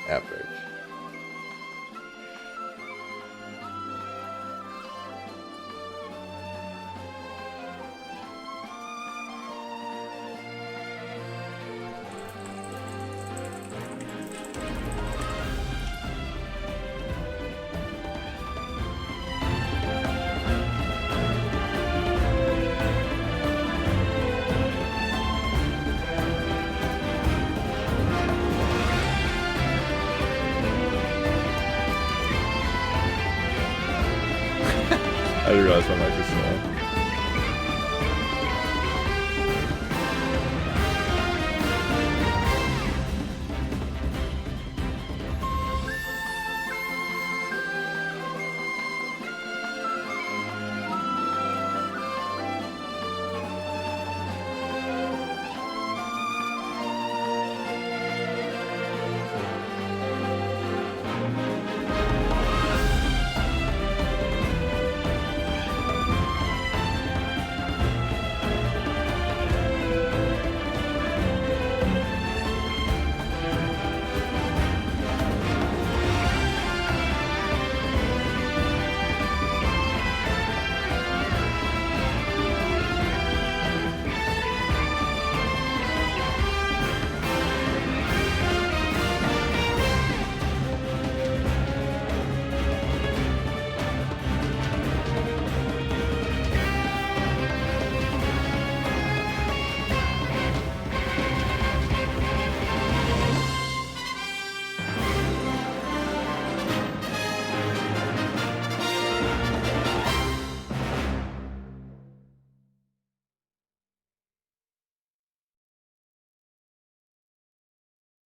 Average. I didn't realize my mic was small.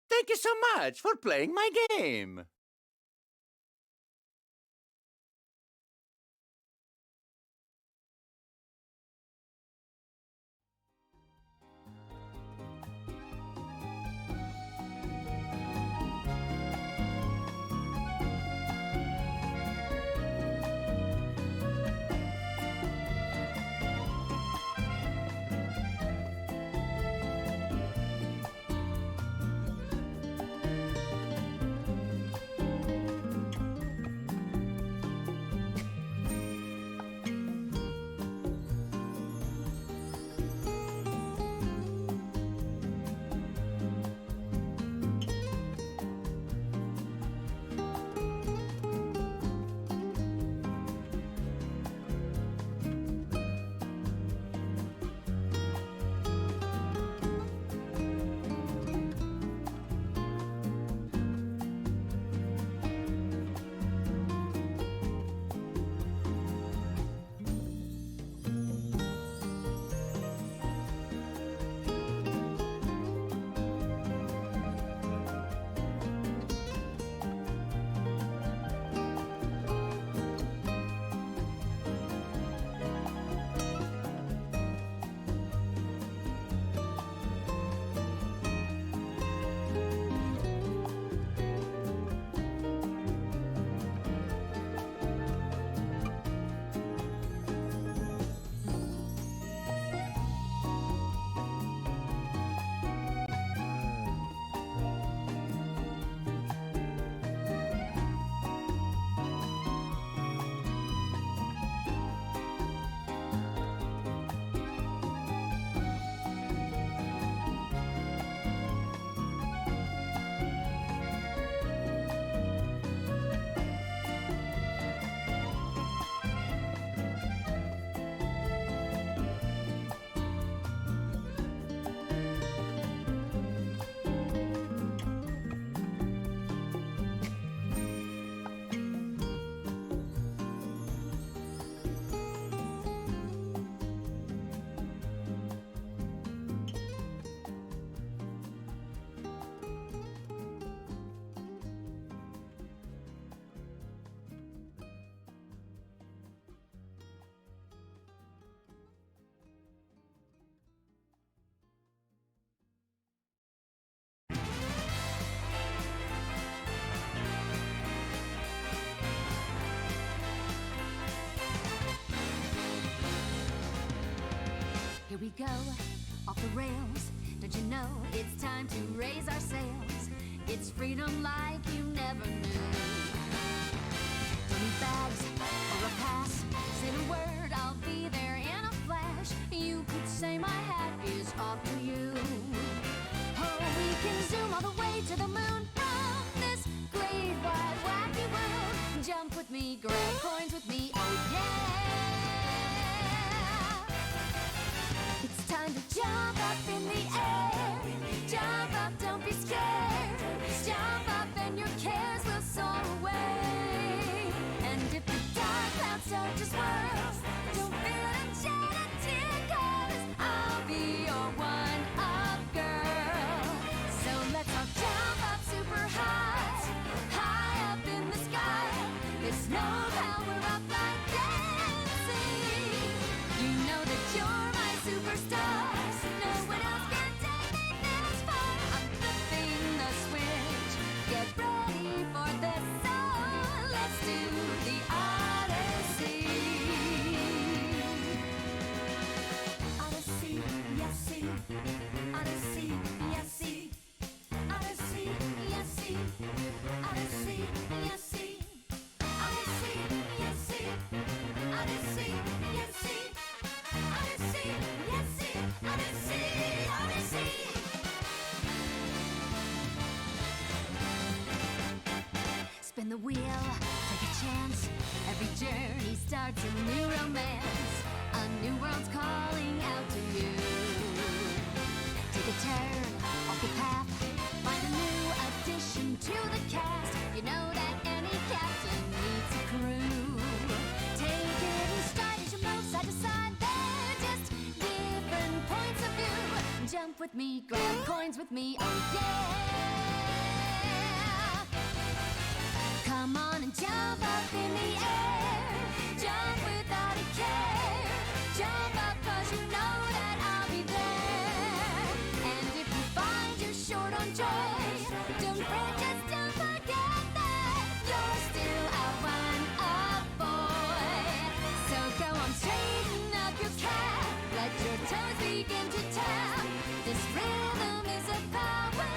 Thank you so much for playing my game. Here we go, off the rails. Don't you know it's time to raise our sails? It's freedom like you never knew. Don't need bags or a pass. Say the word, I'll be there in a flash. You could say my hat is off to you. Oh, we can zoom all the way to the moon from this great wide wacky world. Jump with me, grab coins with me, oh yeah. It's time to jump up in the air. Jump up, don't be scared. Jump up and your cares will soar away. And if the dark clouds start to swirl, don't feel a shed a tear, 'cause I'll be your one-up girl. So let's all jump up super high, high up in the sky. There's no power up like dancing. You know that you're my superstar. No one else can take me this far. I'm flipping the switch. Get ready for this. So let's do the Odyssey. Odyssey, yes, see. Odyssey, yes, see. Odyssey, yes, see. Odyssey, yes, see. Odyssey, yes, see. Odyssey, yes, see. Odyssey, yes, see. Odyssey, Odyssey. Spin the wheel, take a chance. Every journey starts a new romance. A new world's calling out to you. Take a turn off the path. Find a new addition to the cast. You know that any captain needs a crew. Take it in stride as you move side to side. They're just different points of view. Jump with me, grab coins with me, oh yeah. Come on and jump up in the air. Jump without a care. Jump up 'cause you know that I'll be there. And if you find you're short on joy, don't fret, just don't forget that you're still a one-up boy. So go on, straighten up your cap. Let your toes begin to tap. This rhythm is a power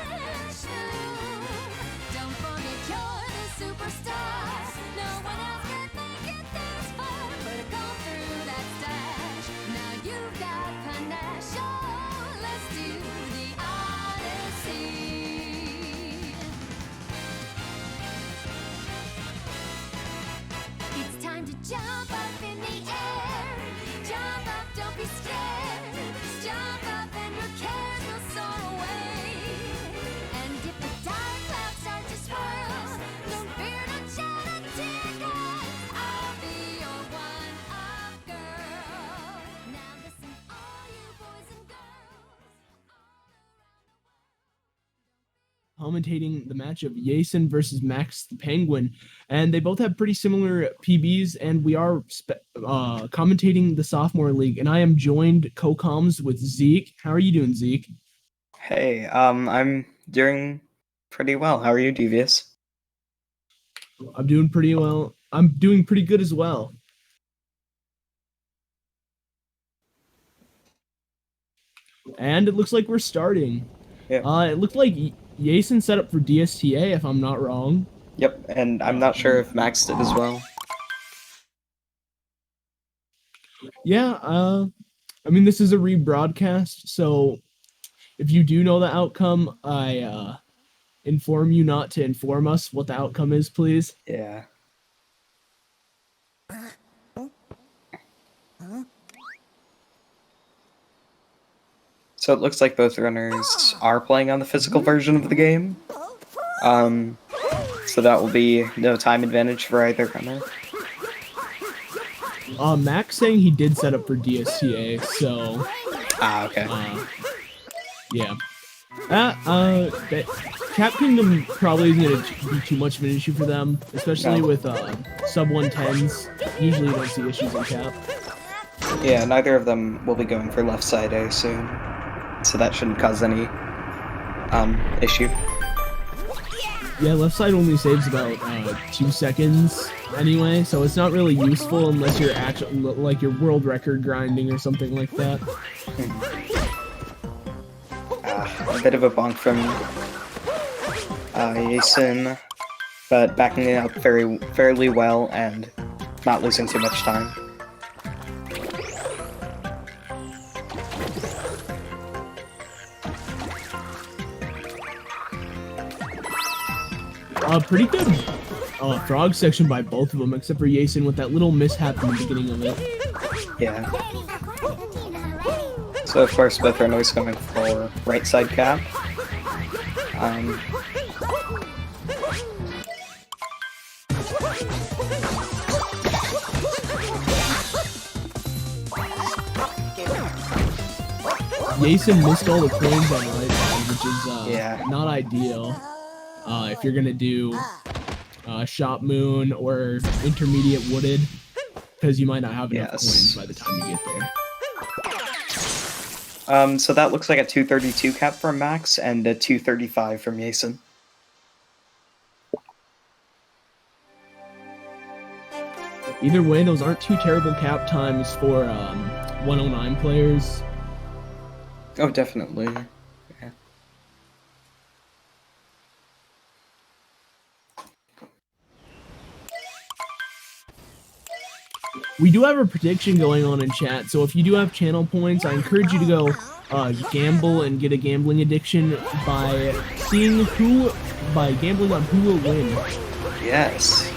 shoe. Don't forget you're the superstar. No one else could make it this far. Put a comb through that stash. Now you've got panache. Oh, let's do the Odyssey. It's time to jump up in the air. Jump up, don't be scared. Jump up and your cares will soar away. And if the dark clouds start to swirl, don't fear, don't shed a tear, 'cause I'll be your one-up girl. Now listen, all you boys and girls. Commentating the match of Yason versus Max the Penguin, and they both have pretty similar PBs, and we are commentating the Sophomore League, and I am joined co-coms with Zeke. How are you doing, Zeke? Hey, I'm doing pretty well. How are you, Devious? I'm doing pretty well. I'm doing pretty good as well. And it looks like we're starting. Yeah. It looked like Yason set up for DSTA, if I'm not wrong. Yep, and I'm not sure if Max did as well. Yeah, I mean, this is a rebroadcast, so if you do know the outcome, I inform you not to inform us what the outcome is, please. Yeah. So it looks like both runners are playing on the physical version of the game. So that will be no time advantage for either runner. Max saying he did set up for DSTA, so Okay. yeah. Cap Kingdom probably isn't going to be too much of an issue for them, especially with sub 110s. Usually you don't see issues in Cap. Yeah, neither of them will be going for left side A soon, so that shouldn't cause any issue. Yeah, left side only saves about 2 seconds anyway, so it's not really useful unless you're actually like your world record grinding or something like that. A bit of a bonk from Yason, but backing it up fairly well and not losing too much time. Pretty good frog section by both of them, except for Yason with that little mishap in the beginning of it. Yeah. So of course both are always going for right side cap. Yason missed all the coins on the right side, which is Yeah. not ideal if you're gonna do shop moon or intermediate wooded, because you might not have enough coins by the time you get there. So that looks like a 232 cap from Max and a 235 from Yason. Either way, those aren't two terrible cap times for 109 players. Oh, definitely. Yeah. We do have a prediction going on in chat, so if you do have channel points, I encourage you to go gamble and get a gambling addiction by gambling on who will win. Yes.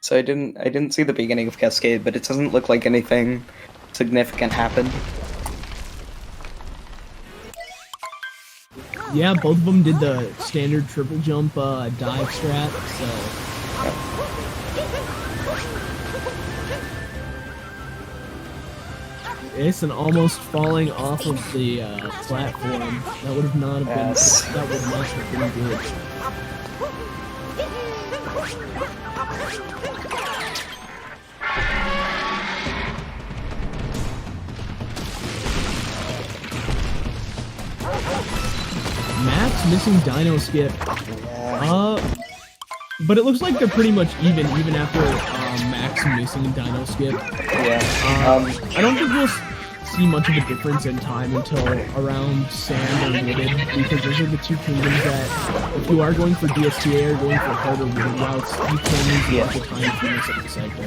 So I didn't see the beginning of Cascade, but it doesn't look like anything significant happened. Yeah, both of them did the standard triple jump dive strat, so... Yason almost falling off of the platform. That would have not have been... That would not have been good. Max missing Dino Skip. But it looks like they're pretty much even after Max missing Dino Skip. Yeah. I don't think we'll see much of a difference in time until around Sand or Wooded, because those are the two kingdoms that, if you are going for DSTA or going for harder wooded routes, you can lose a bunch of time if you mess up the cycle.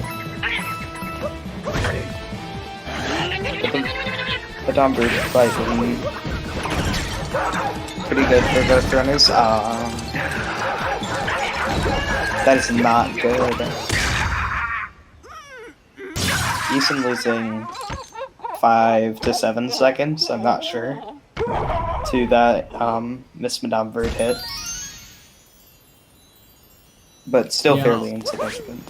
The Dom Brute fight pretty good for both runners. That is not good. Yason losing 5 to 7 seconds, I'm not sure, to that Miss Madame Bird hit. But still fairly insignificant.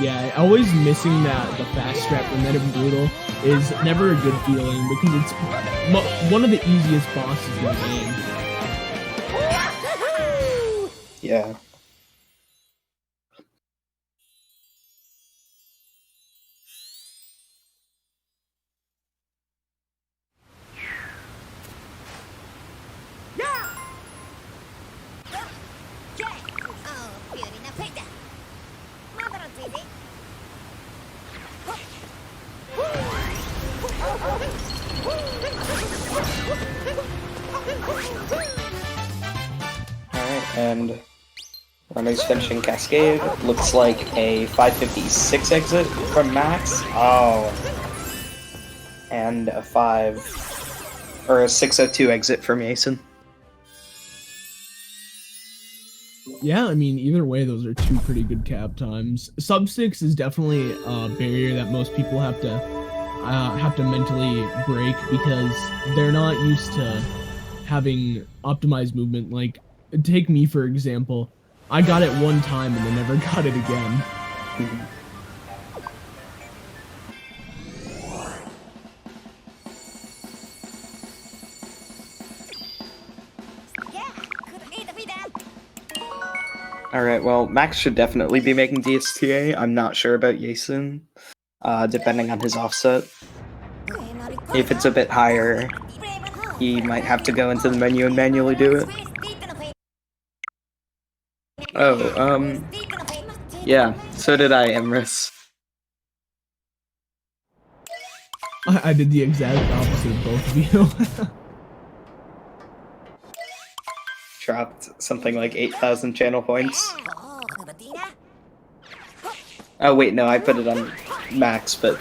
Yeah, always missing the fast strat from Madame Brutal is never a good feeling, because it's one of the easiest bosses in the game. Yeah. Alright, and runners finishing Cascade. Looks like a 556 exit from Max. Oh. And a 602 exit from Yason. Yeah, I mean, either way, those are two pretty good cap times. Sub 6 is definitely a barrier that most people have to mentally break, because they're not used to having optimized movement. Like, take me for example. I got it one time and then never got it again. Alright, well, Max should definitely be making DSTA. I'm not sure about Yason, depending on his offset. If it's a bit higher, he might have to go into the menu and manually do it. Oh, yeah, so did I, Emrys. I did the exact opposite of both of you. Dropped something like 8,000 channel points. Oh wait, no, I put it on max, but...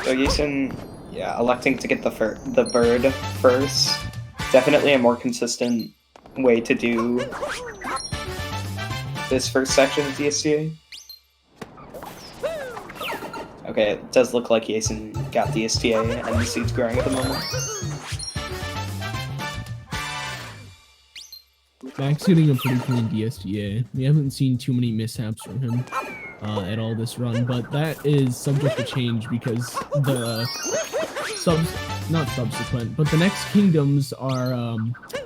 So Yason, yeah, electing to get the bird first, definitely a more consistent way to do this first section of DSTA. Okay, it does look like Yason got DSTA and the seed's growing at the moment. Max getting a pretty clean DSTA. We haven't seen too many mishaps from him at all this run, but that is subject to change because the not subsequent, but the next kingdoms are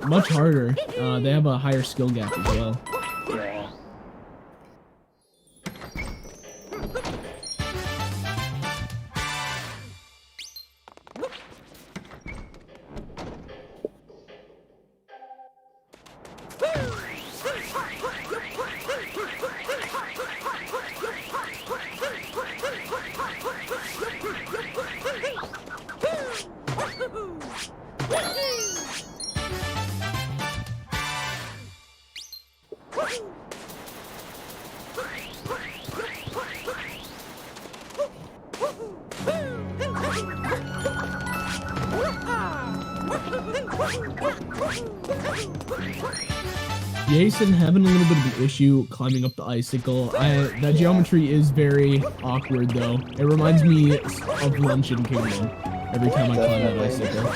much harder. They have a higher skill gap as well. Yeah. Yason having a little bit of an issue climbing up the icicle. That geometry is very awkward though. It reminds me of Luncheon Kingdom every time I climb that icicle.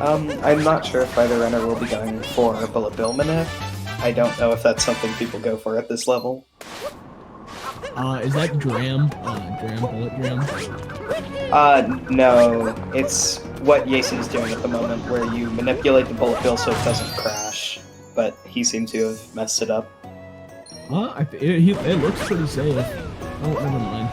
I'm not sure if either runner will be going for Bullet Bill Minute. I don't know if that's something people go for at this level. Is that Dram? Bullet Dram? No. It's what Yason's doing at the moment, where you manipulate the bullet bill so it doesn't crash. But he seems to have messed it up. It looks pretty safe. Oh, never mind.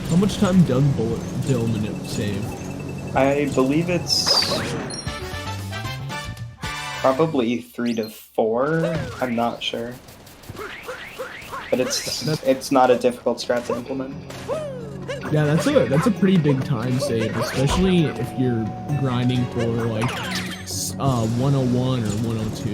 How much time does Bullet Bill Manip save? I believe it's probably 3 to 4. I'm not sure, but it's not a difficult strat to implement. Yeah, that's a pretty big time save, especially if you're grinding for like 101 or 102.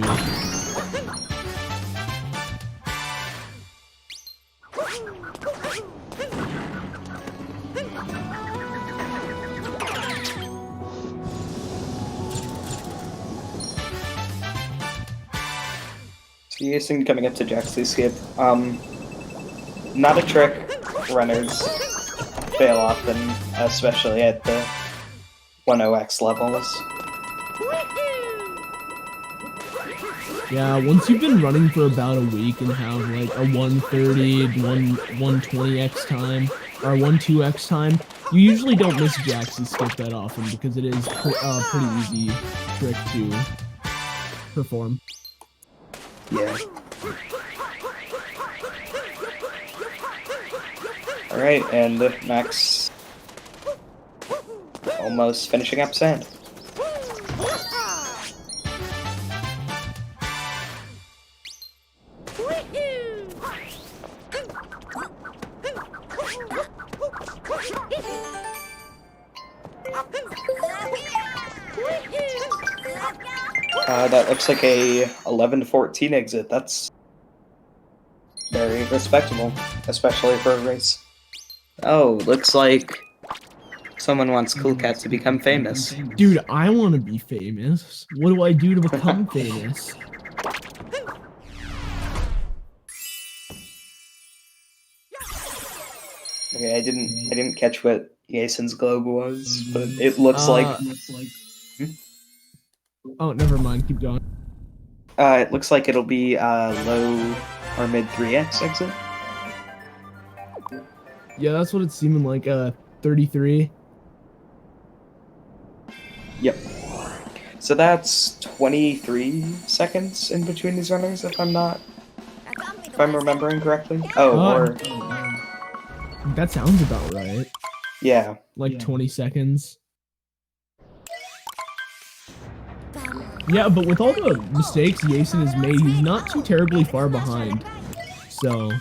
Yason coming up to Jax's skip. Not a trick runners fail often, especially at the 10x levels. Yeah, once you've been running for about a week and have like a 130, 120x time, or 12x time, you usually don't miss Jax's skip that often because it is a pretty easy trick to perform. Yeah. Alright, and Max almost finishing up sand. That looks like a 11-14 exit. That's very respectable, especially for a race. Oh, looks like someone wants Cool Cat to become famous. Dude, I want to be famous. What do I do to become famous? Okay, I didn't catch what Yason's globe was, but it looks like Oh, never mind. Keep going. It looks like it'll be low or mid 3x exit. Yeah, that's what it's seeming like. 33. Yep. So that's 23 seconds in between these runners, if I'm remembering correctly. Oh, or That sounds about right. yeah. Like 20 seconds. Yeah, but with all the mistakes Yason has made, he's not too terribly far behind. So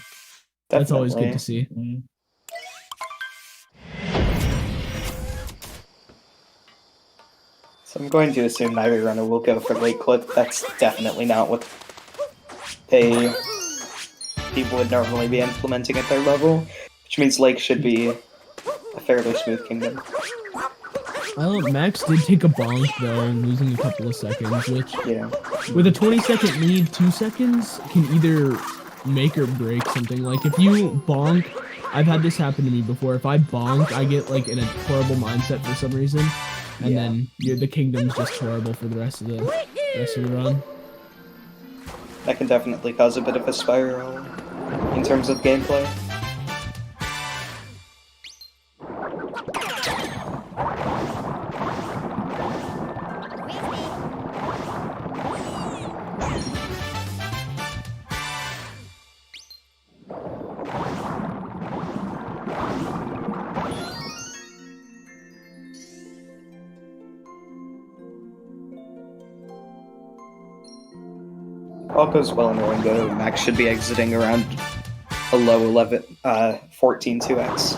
that's always good to see. So I'm going to assume neither runner will go for late clip. That's definitely not what people would normally be implementing at their level, which means Lake should be a fairly smooth kingdom. Well, Max did take a bonk though, losing a couple of seconds, which Yeah. with a 20-second lead, 2 seconds can either make or break something. Like if you bonk, I've had this happen to me before. If I bonk, I get like in a horrible mindset for some reason, and then the kingdom's just horrible for the rest of the run. That can definitely cause a bit of a spiral in terms of gameplay. All goes well in Rainbow. Max should be exiting around a low 14 2x.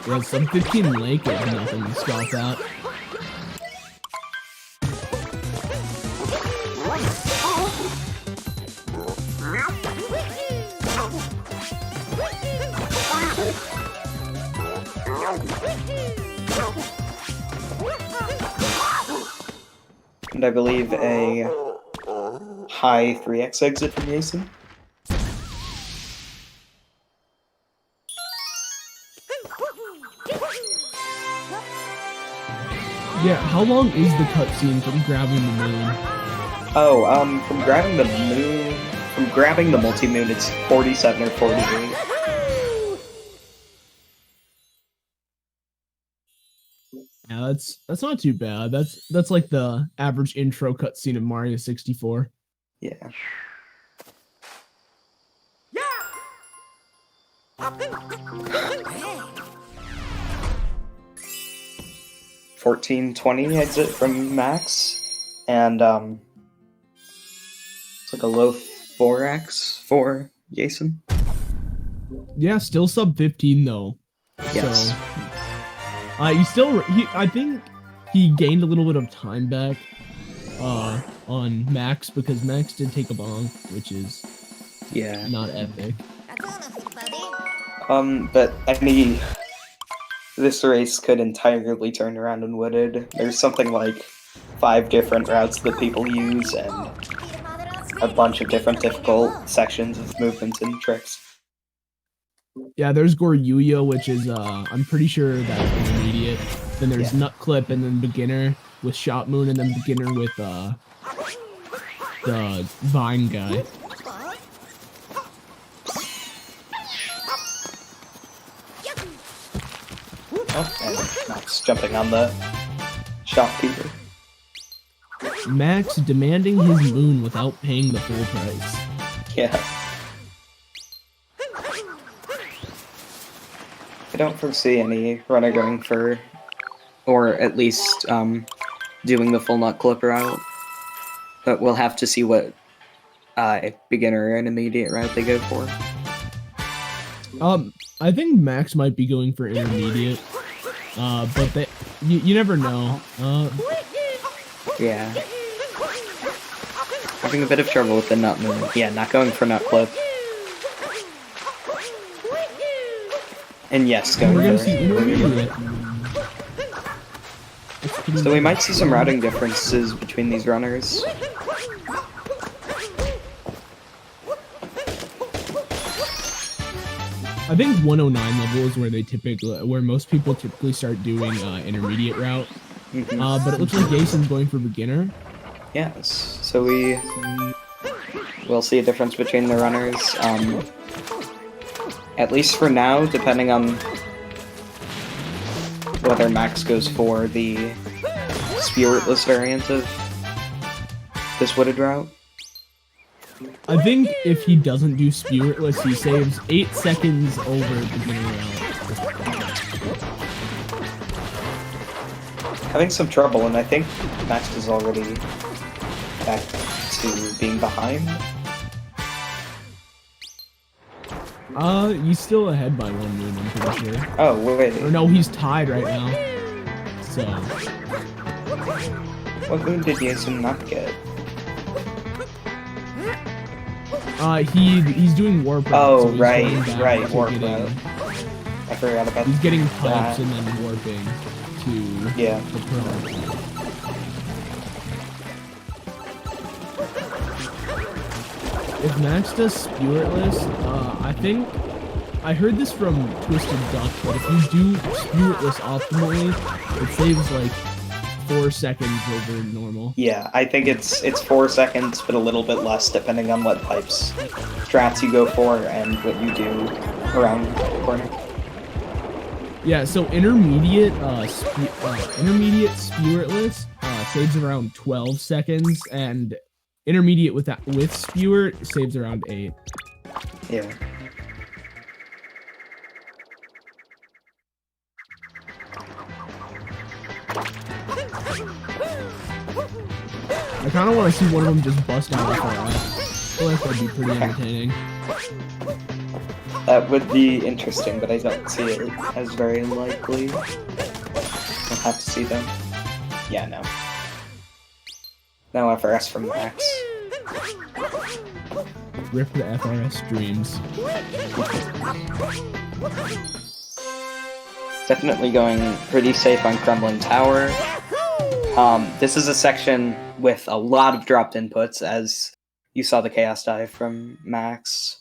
Yeah, some 15 Lake is nothing to scoff at. And I believe a high 3x exit from Yason. Yeah, how long is the cutscene from grabbing the moon? Oh, from grabbing the multi-moon, it's 47 or 48. Yeah, that's not too bad. That's like the average intro cutscene of Mario 64. Yeah. Hey. 1420 exit from Max, and it's like a low 4x for Yason. Yeah, still sub 15 though. Yes. So, I think he gained a little bit of time back on Max because Max did take a bonk, which is not epic. But this race could entirely turn around in Wooded. There's something like 5 different routes that people use and a bunch of different difficult sections of movements and tricks. Yeah, there's Goryuya, which is I'm pretty sure that's intermediate. Then there's Nut Clip, and then beginner with Shot Moon, and then beginner with the Vine guy. Oh, and Max jumping on the shopkeeper. Max demanding his moon without paying the full price. Yeah. I don't foresee any runner going for, or at least doing the full nut clip route. But we'll have to see what beginner or intermediate route they go for. I think Max might be going for intermediate. But you never know. Yeah. Having a bit of trouble with the nut moon. Yeah, not going for nut clip. And yes, going We're gonna for see intermediate. So we might see some routing differences between these runners. I I think 109 level is where most people typically start doing intermediate route. But it looks like Yason's going for beginner. Yes. So we will see a difference between the runners. At least for now, depending on whether Max goes for the spiritless variant of this wooded route. I think if he doesn't do spiritless, he saves 8 seconds over beginner route. Having some trouble, and I think Max is already back to being behind. He's still ahead by 1 moon, I'm pretty sure. Oh, wait. Or no, he's tied right now. So. What moon did Yason not get? He's doing warp route. Oh, so he's going back right, to warp getting- route. I forgot about He's getting pipes that. and then warping to Yeah. the pearl. If Max does spiritless, I think I heard this from Twisted Duck, but if you do spiritless optimally, it saves like 4 seconds over normal. Yeah, I think it's 4 seconds, but a little bit less depending on what pipes strats you go for and what you do around the corner. Yeah, so intermediate spiritless saves around 12 seconds, and intermediate with spirit saves around 8. Yeah. I kind of want to see one of them just bust out FRS. I feel like that'd be pretty entertaining. That would be interesting, but I don't see it as very likely. I'll have to see them. Yeah, no. No FRS from Max. Rip the FRS dreams. Definitely going pretty safe on Crumbling Tower. This is a section with a lot of dropped inputs, as you saw the Chaos Dive from Max.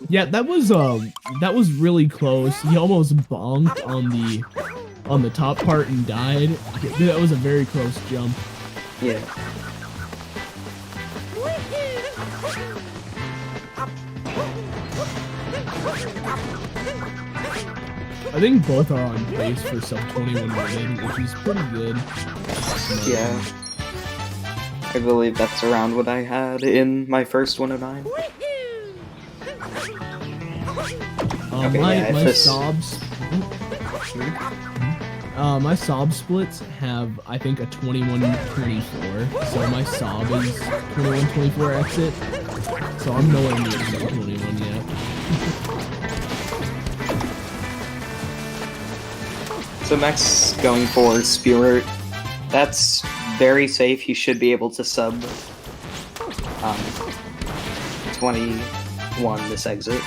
Yeah, that was really close. He almost bonked on the top part and died. That was a very close jump. Yeah. I think both are on pace for sub 21 rating, which is pretty good. Yeah. I believe that's around what I had in my first 109. Okay, my yeah, if this- sobs. My sob splits have, I think, a 21-24. So my sob is 21-24 exit. So I'm nowhere near sub 21 yet. So Max going for Spirit. That's very safe. He should be able to sub 21 this exit.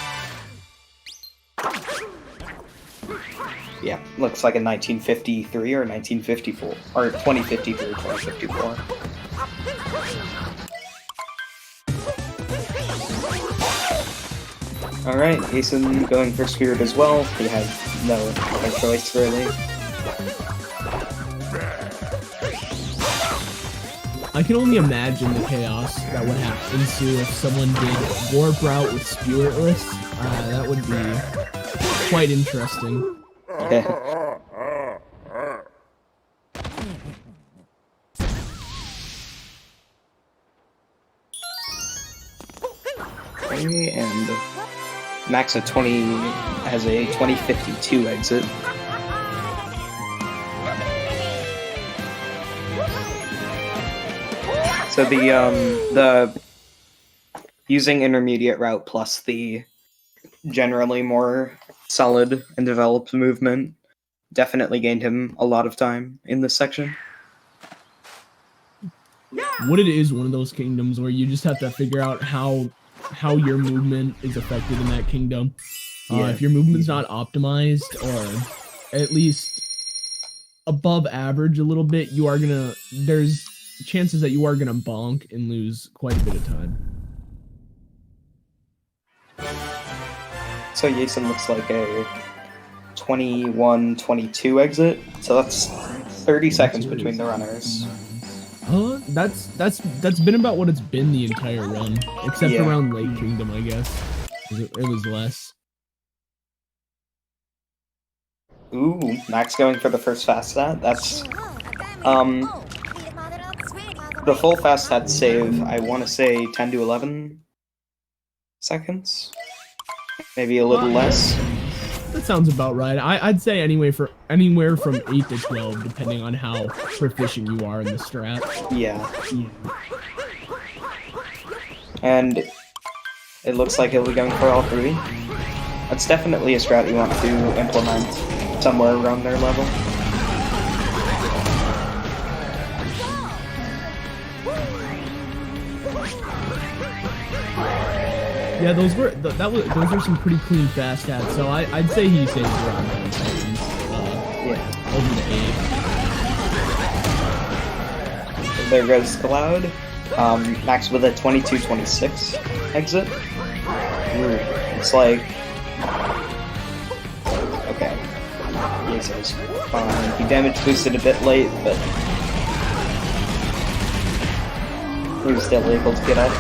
Yeah, looks like a 1953 or 1954, or 2053 or 2054. Alright, Yason going for Spirit as well. He has no other choice, really. I can only imagine the chaos that would ensue if someone did warp route with spiritless. That would be quite interesting. Yeah. Okay, and Max at 20 has a 2052 exit. So the using intermediate route plus the generally more solid and developed movement definitely gained him a lot of time in this section. What it is one of those kingdoms where you just have to figure out how your movement is affected in that kingdom. Yeah. If your movement's not optimized or at least above average a little bit, there's chances that you are gonna bonk and lose quite a bit of time. So Yason looks like a 21-22 exit. So that's 30 seconds between the runners. That's been about what it's been the entire run, except Yeah. around Lake Kingdom, I guess. It was less. Ooh, Max going for the first fast stat. That's the full fast stat save. I want to say 10 to 11 seconds, maybe a little less. That sounds about right. I'd say anywhere from 8 to 12, depending on how proficient you are in the strat. Yeah. And it looks like he'll be going for all three. That's definitely a strat you want to implement somewhere around their level. Yeah, those were some pretty clean fast stats. So I'd say he saves around 9 seconds. Over the 8. There goes Cloud. Max with a 22-26 exit. It's like... Okay. Yason's fine. He damage boosted a bit late, but... he was still able to get up.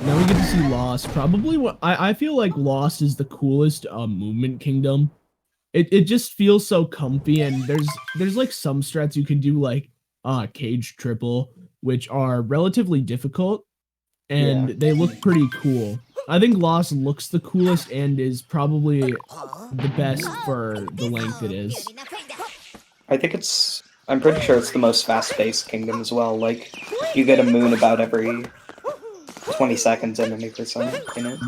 Now we get to see Lost. Probably what I feel like Lost is the coolest movement kingdom. It just feels so comfy, and there's like some strats you can do, like cage triple, which are relatively difficult, and they look pretty cool. I think Lost looks the coolest and is probably the best for the length it is. I'm pretty sure it's the most fast-paced kingdom as well. Like, you get a moon about every 20 seconds in any percent in it.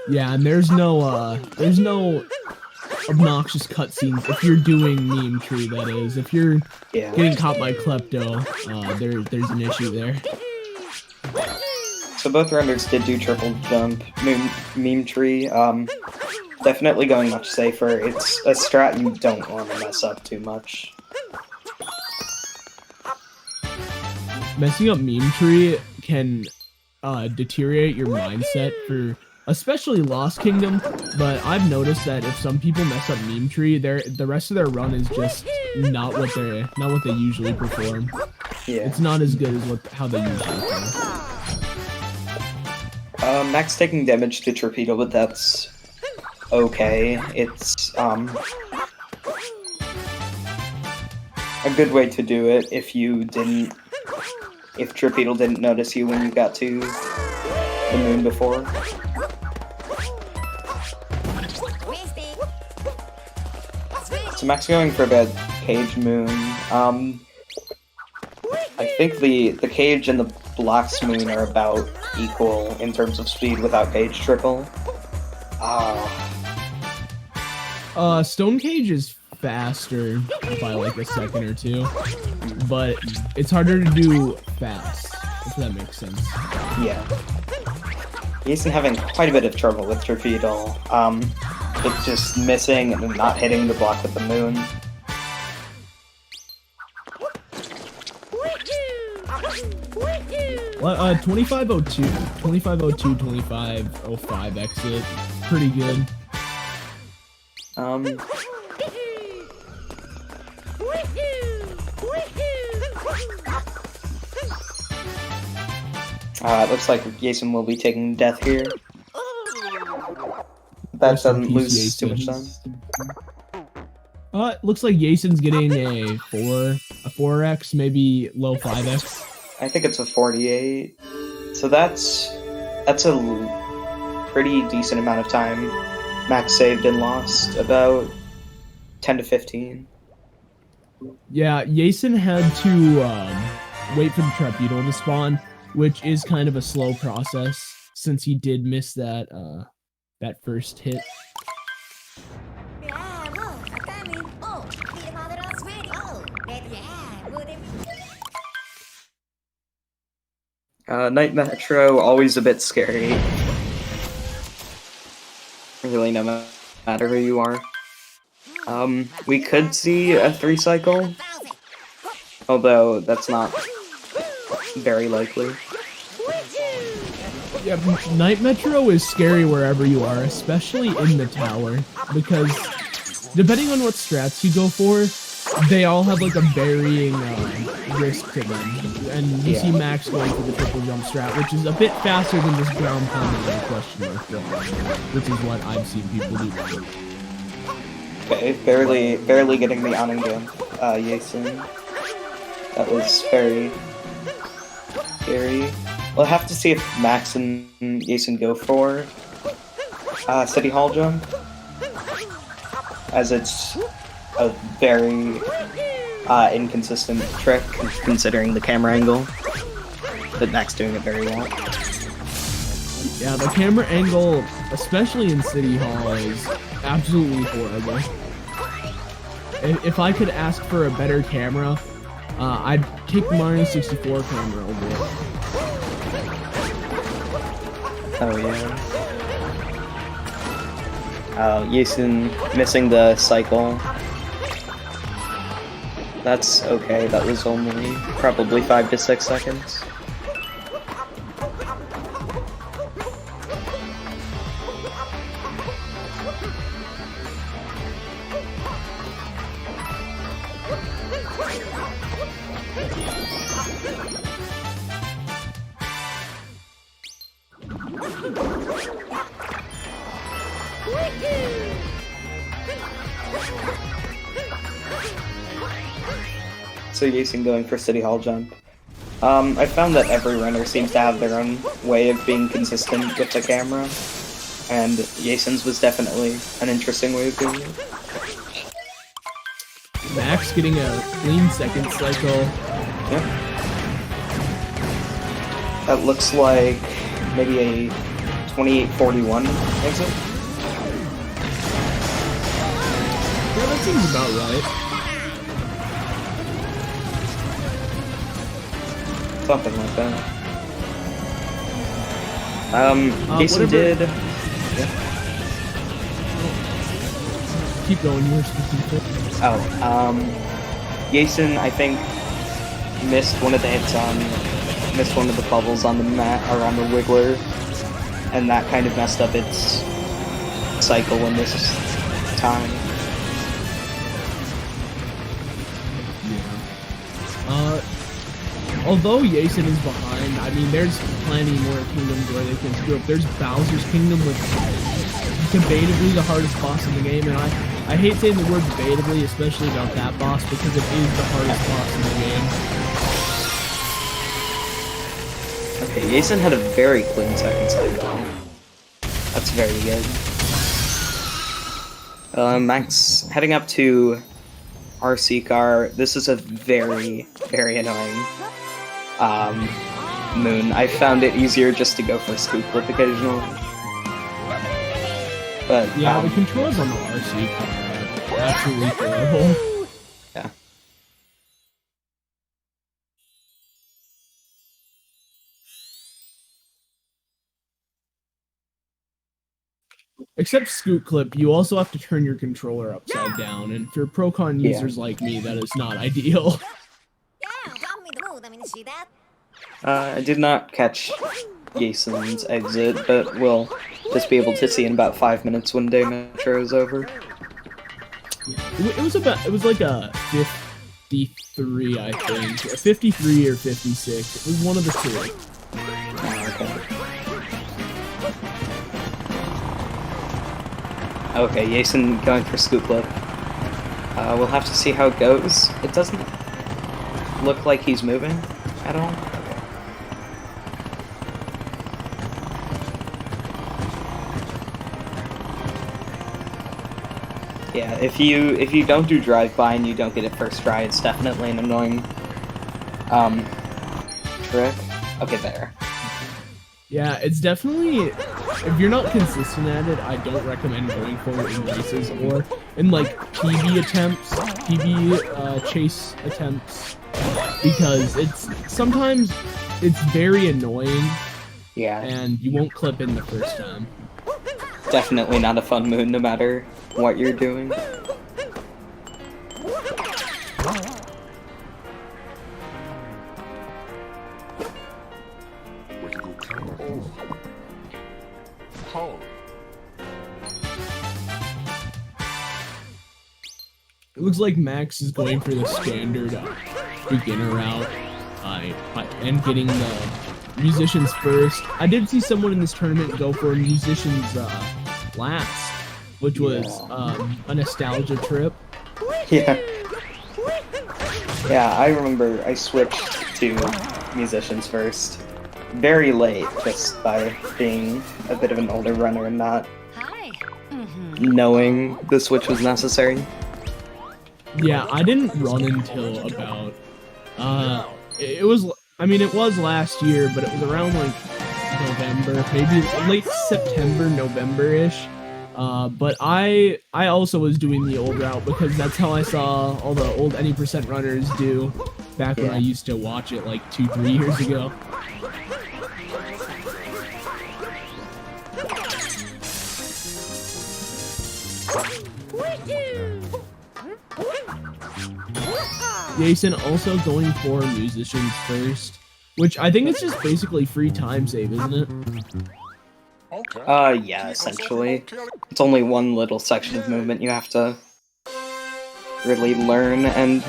Yeah, and there's no obnoxious cutscenes if you're doing meme tree, that is. If you're getting caught by Klepto, there's an issue there. So both runners did do triple jump, meme tree. Definitely going much safer. It's a strat you don't want to mess up too much. Messing up meme tree can deteriorate your mindset for especially Lost Kingdom, but I've noticed that if some people mess up meme tree, the rest of their run is just not what they usually perform. Yeah. It's not as good as how they usually perform. Max taking damage to torpedo, but that's okay. It's a good way to do it if torpedo didn't notice you when you got to the moon before. So Max going for a bad cage moon. I think the cage and the blocks moon are about equal in terms of speed without cage triple. Stone cage is faster by like a second or two, but it's harder to do fast, if that makes sense. Yeah. Yason having quite a bit of trouble with torpedo. It's just missing and not hitting the block with the moon. Well, 2502, 2505 exit, pretty good. It looks like Yason will be taking death here. That doesn't lose too much time. It looks like Yason's getting a 4x, maybe low 5x. I think it's a 48. So that's a pretty decent amount of time. Max saved and lost about 10 to 15. Yeah, Yason had to wait for the torpedo to spawn, which is kind of a slow process since he did miss that first hit. Night Metro, always a bit scary. Really, no matter who you are. We could see a 3-cycle, although that's not very likely. Yeah, Night Metro is scary wherever you are, especially in the tower, because depending on what strats you go for, they all have like a varying risk to them. And you see Max going for the triple jump strat, which is a bit faster than this ground pound with a question mark throw, which is what I've seen people do. Okay, barely getting the on and jump, Yason. That was very scary. We'll have to see if Max and Yason go for City Hall jump, as it's a very inconsistent trick considering the camera angle, but Max doing it very well. Yeah, the camera angle, especially in City Hall, is absolutely horrible. If I could ask for a better camera, I'd take the Mario 64 camera over it. Oh yeah. Yason missing the cycle. That's okay, that was only probably 5 to 6 seconds. So Yason going for City Hall jump. I found that every runner seems to have their own way of being consistent with the camera, and Yason's was definitely an interesting way of doing it. Max getting a clean second cycle. Yep. That looks like maybe a 2841 exit. Yeah, that seems about right. Something like that. Yason did. Yeah. Keep going, yours. Yason, I think, missed one of the hits missed one of the bubbles on the mat, or on the wiggler, and that kind of messed up its cycle in this time. Although Yason is behind, I mean, there's plenty more kingdoms where they can screw up. There's Bowser's Kingdom, with debatably the hardest boss in the game, and I hate saying the word debatably, especially about that boss, because it is the hardest boss in the game. Okay, Yason had a very clean second cycle. That's very good. Max heading up to RC car. This is a very, very annoying moon. I found it easier just to go for scoop flip occasionally. But yeah, the controls on the RC car are absolutely horrible. Yeah. Except scoot clip, you also have to turn your controller upside down, and for Pro-Con users like me, that is not ideal. I did not catch Yason's exit, but we'll just be able to see in about 5 minutes when Day Metro is over. It was like a 53, I think. A 53 or 56. It was one of the two. Okay, Yason going for scoop flip. We'll have to see how it goes. It doesn't look like he's moving at all. Yeah, if you don't do drive-by and you don't get it first try, it's definitely an annoying trick. Okay, there. Yeah, it's definitely, if you're not consistent at it, I don't recommend going for it in races or in like PB attempts, PB chase attempts, because sometimes it's very annoying. Yeah. And you won't clip in the first time. Definitely not a fun moon no matter what you're doing. It looks like Max is going for the standard beginner route and getting the musicians first. I did see someone in this tournament go for musicians last, which was a nostalgia trip. Yeah. Yeah, I remember I switched to musicians first. Very late, just by being a bit of an older runner and not Hi. knowing the switch was necessary. Yeah, I didn't run until about it was last year, but it was around like November, maybe late September, November-ish. But I also was doing the old route because that's how I saw all the old any percent runners do back when I used to watch it like 2-3 years ago. Yason also going for musicians first, which I think it's just basically free time save, isn't it? Yeah, essentially. It's only one little section of movement you have to really learn, and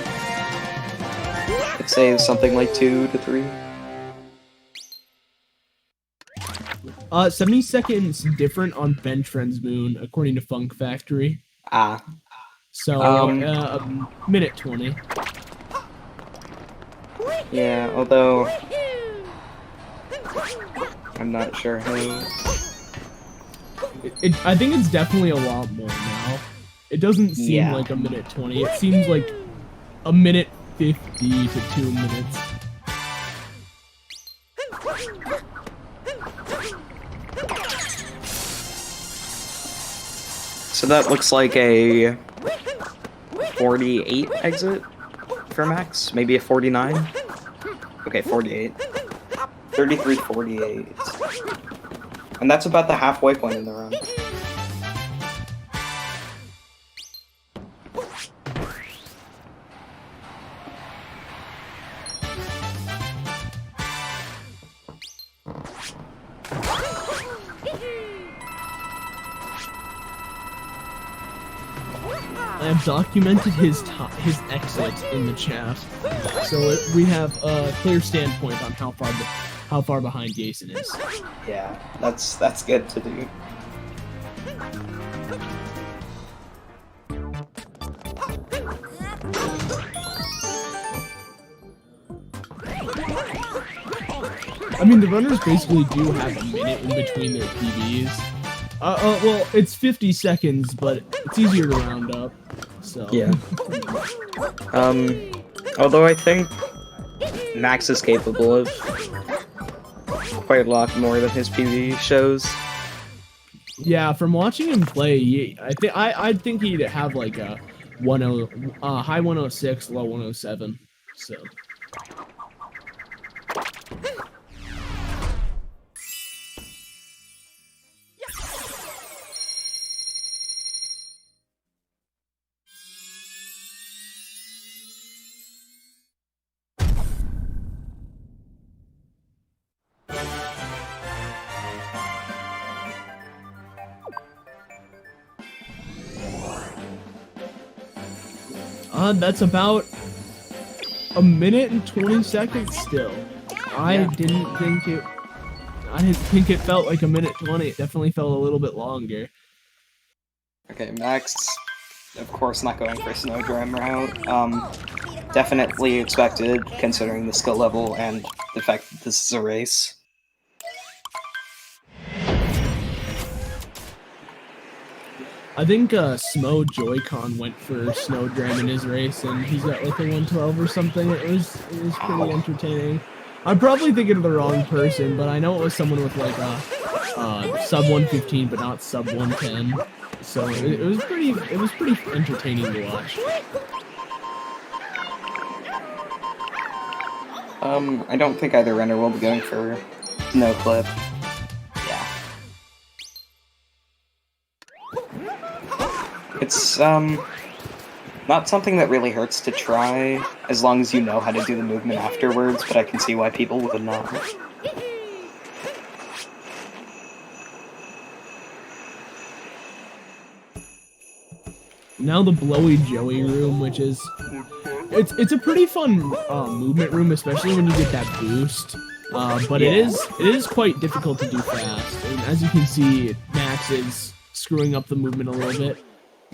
it saves something like 2 to 3. 70 seconds different on Bench Friends Moon, according to Funk Factory. Ah. So, a minute 20. Yeah, although I'm not sure how. I think it's definitely a lot more now. It doesn't seem like a minute 20. It seems like a minute 50 to 2 minutes. So that looks like a 48 exit for Max, maybe a 49. Okay, 48. 33-48. And that's about the halfway point in the run. I have documented his exit in the chat, so we have a clear standpoint on how far behind Yason is. Yeah, that's good to do. I mean, the runners basically do have a minute in between their PBs. Well, it's 50 seconds, but it's easier to round up, so. Yeah. Although I think Max is capable of quite a lot more than his PB shows. Yeah, from watching him play, I think he'd have like a high 106, low 107, so. That's about a minute and 20 seconds still. I didn't think it felt like a minute 20. It definitely felt a little bit longer. Okay, Max, of course, not going for Snowdrum route. Definitely expected, considering the skill level and the fact that this is a race. I think SMO Joy-Con went for Snowdram in his race, and he's got like a 112 or something. It was pretty entertaining. I'm probably thinking of the wrong person, but I know it was someone with like a sub 115, but not sub 110. So it was pretty entertaining to watch. I don't think either runner will be going for no clip. Yeah. It's, not something that really hurts to try, as long as you know how to do the movement afterwards, but I can see why people would not. now the Blowy Joey room, which is it's a pretty fun movement room, especially when you get that boost. But it is quite difficult to do fast, and as you can see, Max is screwing up the movement a little bit.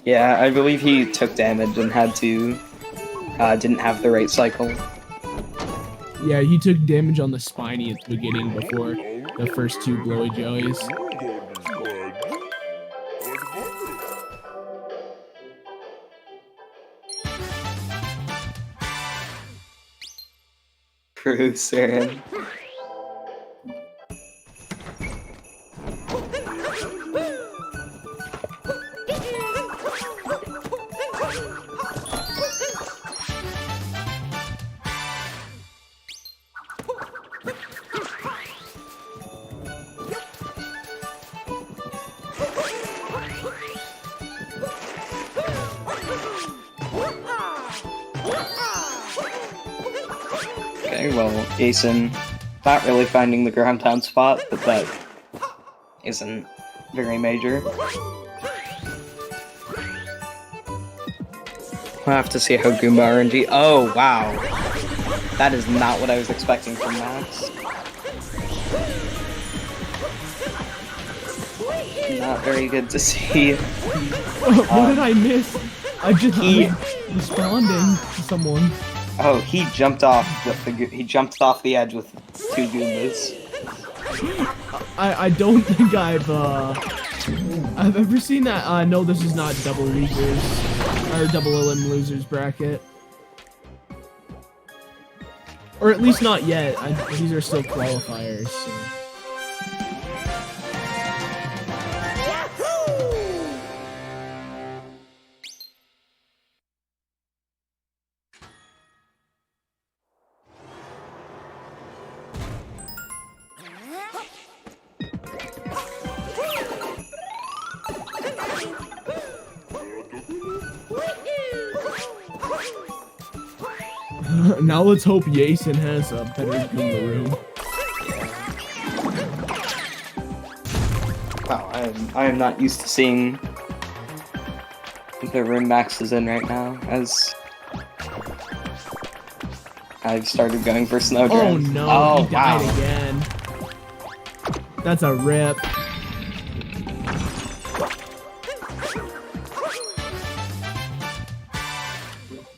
Yeah, I believe he took damage and had to didn't have the right cycle. Yeah, he took damage on the spiny at the beginning before the first two Blowy Joeys. Cruiser. Okay, well, Yason not really finding the ground pound spot, but that isn't very major. We'll have to see how Goomba RNG. Oh, wow. That is not what I was expecting from Max. Not very good to see. What did I miss? I was responding to someone. Oh, he jumped off with he jumped off the edge with two Goombas. I don't think I've ever seen that. No, this is not double losers or double elim losers bracket, or at least not yet. These are still qualifiers. So. Now let's hope Yason has a better Goomba room. Wow, I am not used to seeing the room Max is in right now, as I've started going for Snowdrift. Oh no, he died again. That's a rip.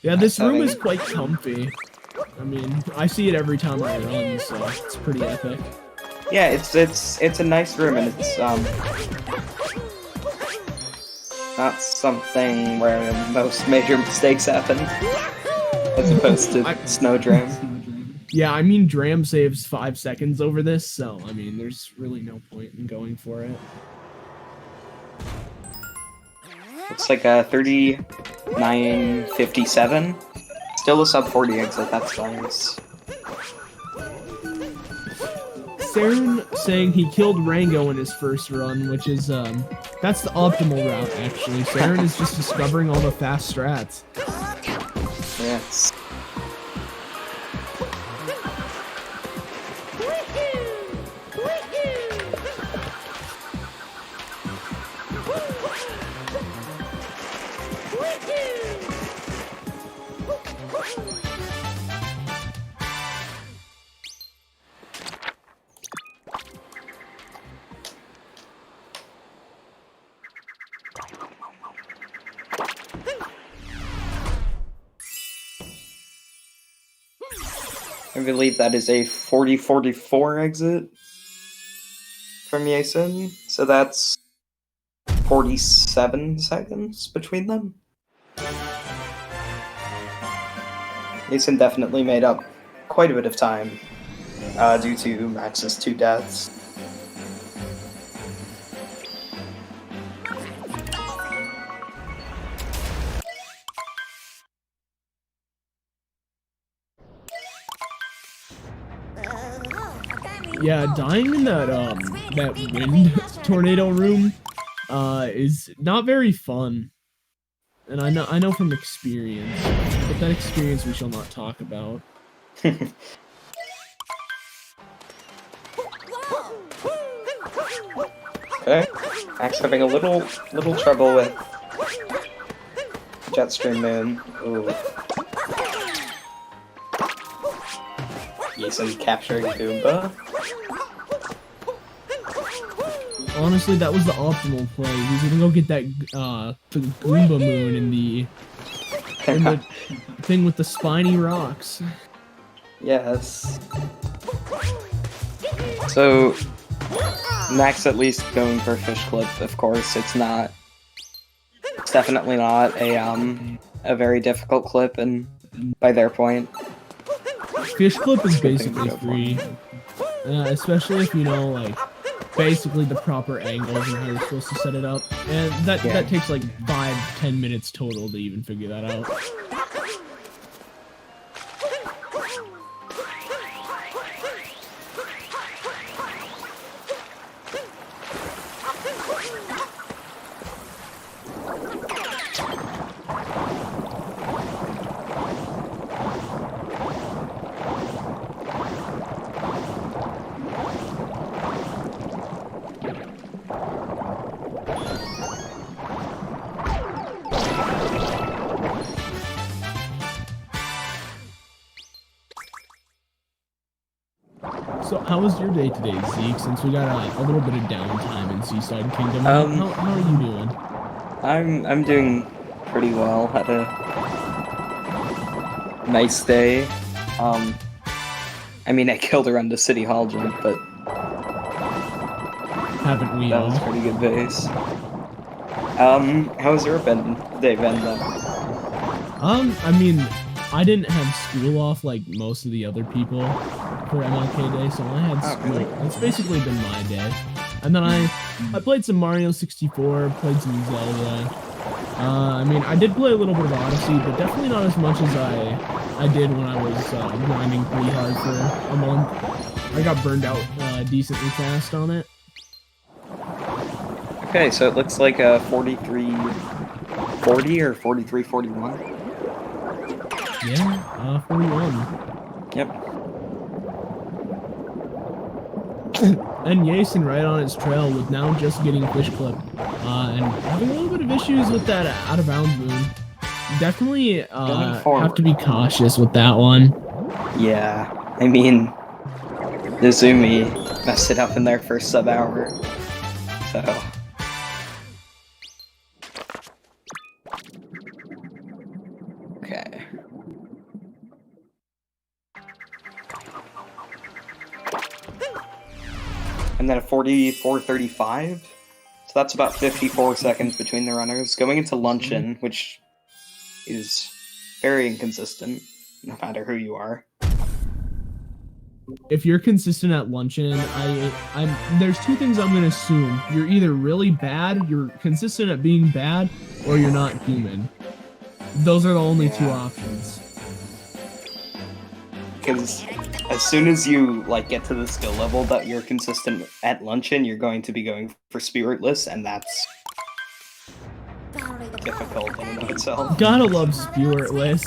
Yeah, this room is quite comfy. I mean, I see it every time I run, so it's pretty epic. Yeah, it's a nice room, and it's not something where most major mistakes happen, as opposed to Snowdram. Yeah, I mean, Dram saves 5 seconds over this, so I mean, there's really no point in going for it. Looks like a 39.57. Still a sub 40 exit, that's nice. Saren saying he killed Rango in his first run, which is, that's the optimal route, actually. Saren is just discovering all the fast strats. Yes. I believe that is a 40-44 exit from Yason, so that's 47 seconds between them. Yason definitely made up quite a bit of time due to Max's 2 deaths. Yeah, dying in that that wind tornado room is not very fun. And I know from experience, but that experience we shall not talk about. Okay, Max having a little trouble with Jetstream Moon. Ooh. Yason capturing Goomba. Honestly, that was the optimal play. He's gonna go get that the Goomba Moon in the thing with the spiny rocks. Yes. So, Max at least going for Fish Clip, of course. It's definitely not a very difficult clip, and by their point. Fish Clip is Good thing to basically go for. free. Especially if you know, like, basically the proper angles and how you're supposed to set it up. And that takes like 5-10 minutes total to even figure that out. So, how was your day today, Zeke? Since we got a little bit of downtime in Seaside Kingdom, how are you doing? I'm doing pretty well. Had a nice day. I mean, I killed around the City Hall jump, but Haven't we that all? was a pretty good base. How's your day been then? I mean, I didn't have school off like most of the other people for MLK Day, so I had school. Really? It's basically been my day. And then I played some Mario 64, played some Zelda. I mean, I did play a little bit of Odyssey, but definitely not as much as I did when I was grinding pretty hard for a month. I got burned out decently fast on it. Okay, so it looks like a 43-40 or 43-41. Yeah, 41. Yep. And Yason right on its trail with now just getting Fish Clip. And having a little bit of issues with that out of bounds moon. Definitely have to be cautious with that one. Yeah, I mean, Nizumi messed it up in their first sub-hour, so... Okay. And then a 44-35, so that's about 54 seconds between the runners. Going into luncheon, which is very inconsistent, no matter who you are. If you're consistent at luncheon, there's two things I'm gonna assume. You're either really bad, you're consistent at being bad, or you're not human. Those are the only two options. Because as soon as you get to the skill level that you're consistent at luncheon, you're going to be going for Spiritless, and that's difficult in and of itself. Gotta love Spiritless.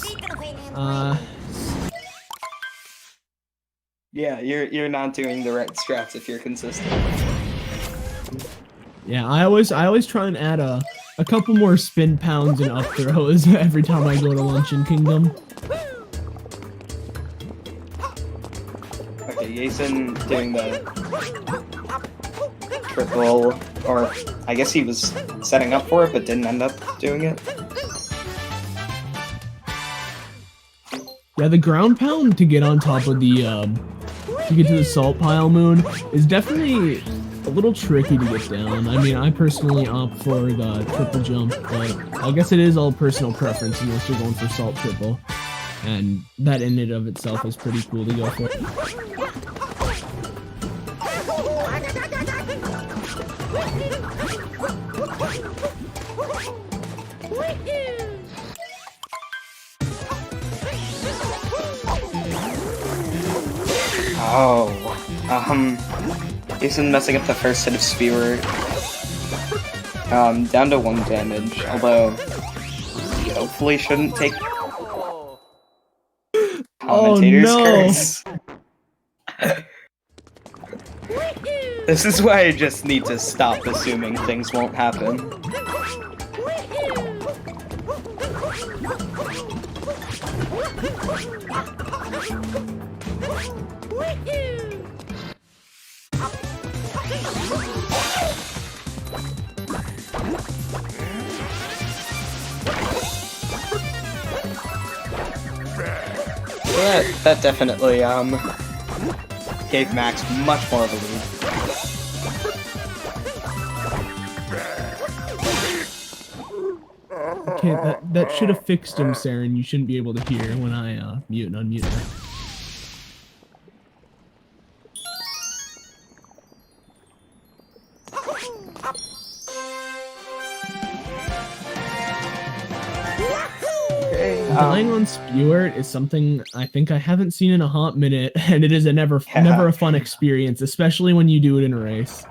Yeah, you're not doing the right strats if you're consistent. Yeah, I always try and add a couple more spin pounds and up throws every time I go to Luncheon Kingdom. Okay, Yason doing the triple, or I guess he was setting up for it, but didn't end up doing it. Yeah, the ground pound to get on top of the to get to the salt pile moon is definitely a little tricky to get down. I mean, I personally opt for the triple jump, but I guess it is all personal preference unless you're going for salt triple. And that in and of itself is pretty cool to go for. Oh, Yason messing up the first hit of Spear. Down to 1 damage, although he hopefully shouldn't take commentator's curse. This is why I just need to stop assuming things won't happen. That definitely gave Max much more of a lead. Okay, that should have fixed him, Saren. You shouldn't be able to hear when I mute and unmute her. Dying on Spewart is something I think I haven't seen in a hot minute, and it is a never a fun experience, especially when you do it in a race.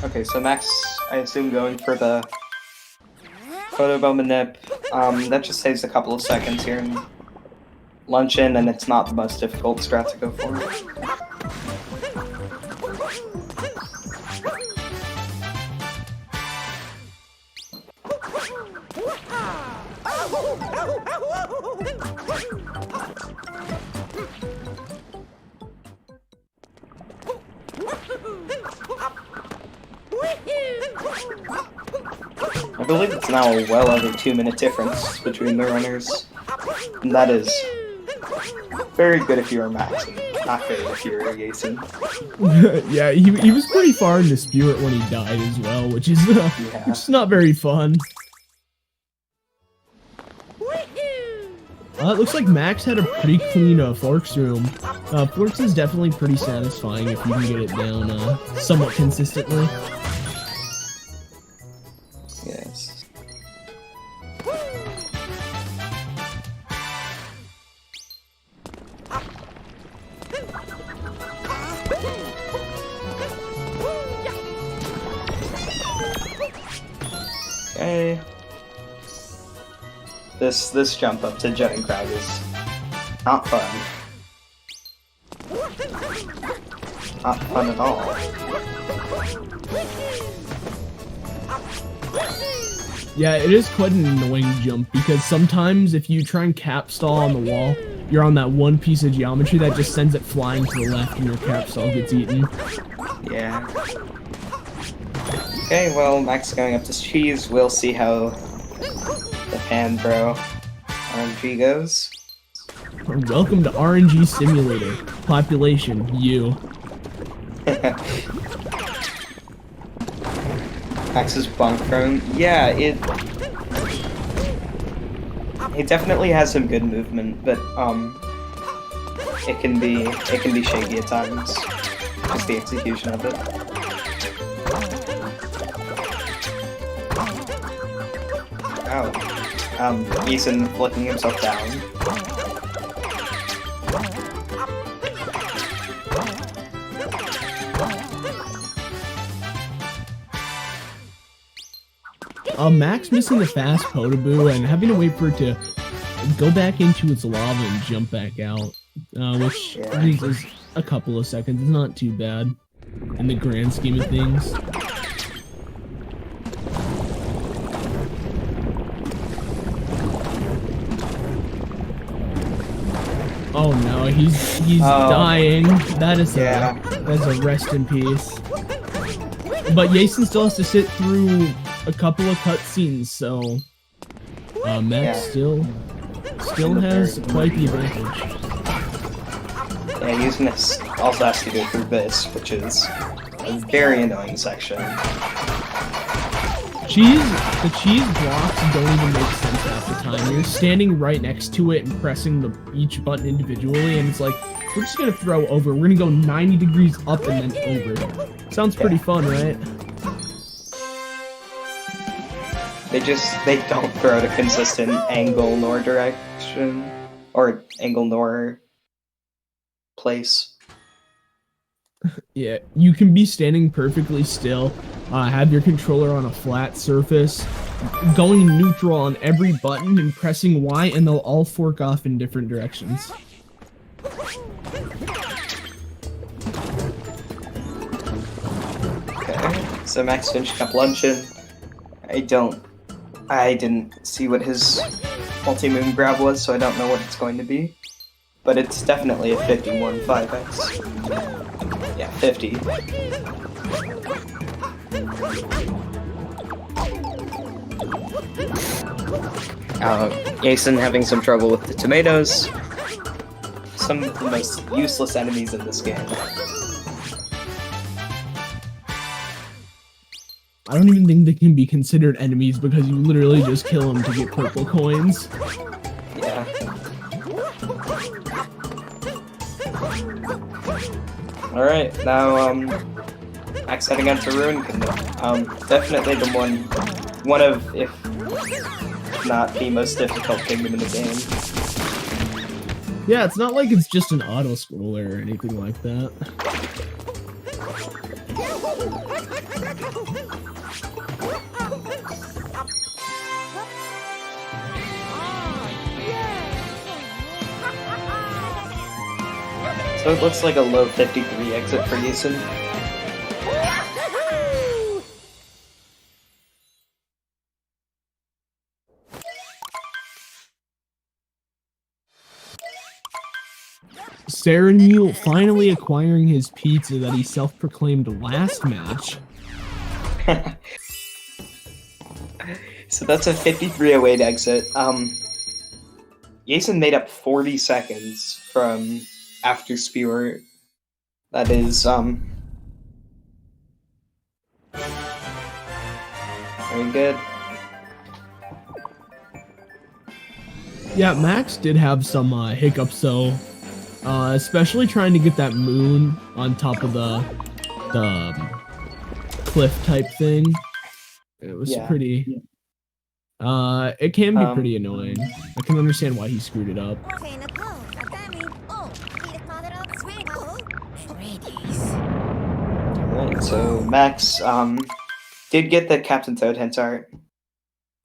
Okay, so Max, I assume going for the photobomb nip. That just saves a couple of seconds here in Luncheon, and it's not the most difficult strat to go for. I believe it's now a well over 2-minute difference between the runners, and that is very good if you're Max, and not good if you're Yason. Yeah, he was pretty far in the Spewart when he died as well, which is not very fun. It looks like Max had a pretty clean Forks room. Forks is definitely pretty satisfying if you can get it down somewhat consistently. Yes. Okay. This jump up to Jutting Crag is not fun. Not fun at all. Yeah, it is quite an annoying jump because sometimes if you try and cap stall on the wall, you're on that one piece of geometry that just sends it flying to the left and your cap stall gets eaten. Yeah. Okay, well, Max going up to cheese. We'll see how the Pan Bro RNG goes. Welcome to RNG Simulator. Population, you. Max's bunk prone. Yeah, it definitely has some good movement, but it can be shaky at times. Just the execution of it. Ow. Yason flicking himself down. Max missing the fast Potaboo and having to wait for it to go back into its lava and jump back out, which is a couple of seconds. It's not too bad in the grand scheme of things. Oh no, he's dying. That is that's a rest in peace. But Yason still has to sit through a couple of cutscenes, so Max still has quite the advantage. Yeah, Yason also has to go through this, which is a very annoying section. The cheese blocks don't even make sense half the time. You're standing right next to it and pressing each button individually, and it's like, we're just gonna throw over. We're gonna go 90 degrees up and then over. Sounds pretty fun, right? They don't throw at a consistent angle nor direction, or angle nor place. Yeah, you can be standing perfectly still, have your controller on a flat surface, going neutral on every button and pressing Y, and they'll all fork off in different directions. Okay, so Max finished up luncheon. I don't I didn't see what his multi-moon grab was, so I don't know what it's going to be. But it's definitely a 51 5x. Yeah, 50. Yason having some trouble with the tomatoes. Some of the most useless enemies in this game. I don't even think they can be considered enemies because you literally just kill them to get purple coins. Yeah. Alright, now, Max heading on to Ruin Kingdom. Definitely the one of, if not the most difficult kingdom in the game. Yeah, it's not like it's just an auto-scroller or anything like that. So it looks like a low 53 exit for Yason. Saranil finally acquiring his pizza that he self-proclaimed last match. So that's a 5308 exit. Yason made up 40 seconds from after Spewer. That is, very good. Yeah, Max did have some hiccups though, especially trying to get that moon on top of the cliff type thing. It was pretty. It can be pretty annoying. I can understand why he screwed it up. Alright, so Max did get the Captain Toad hint art.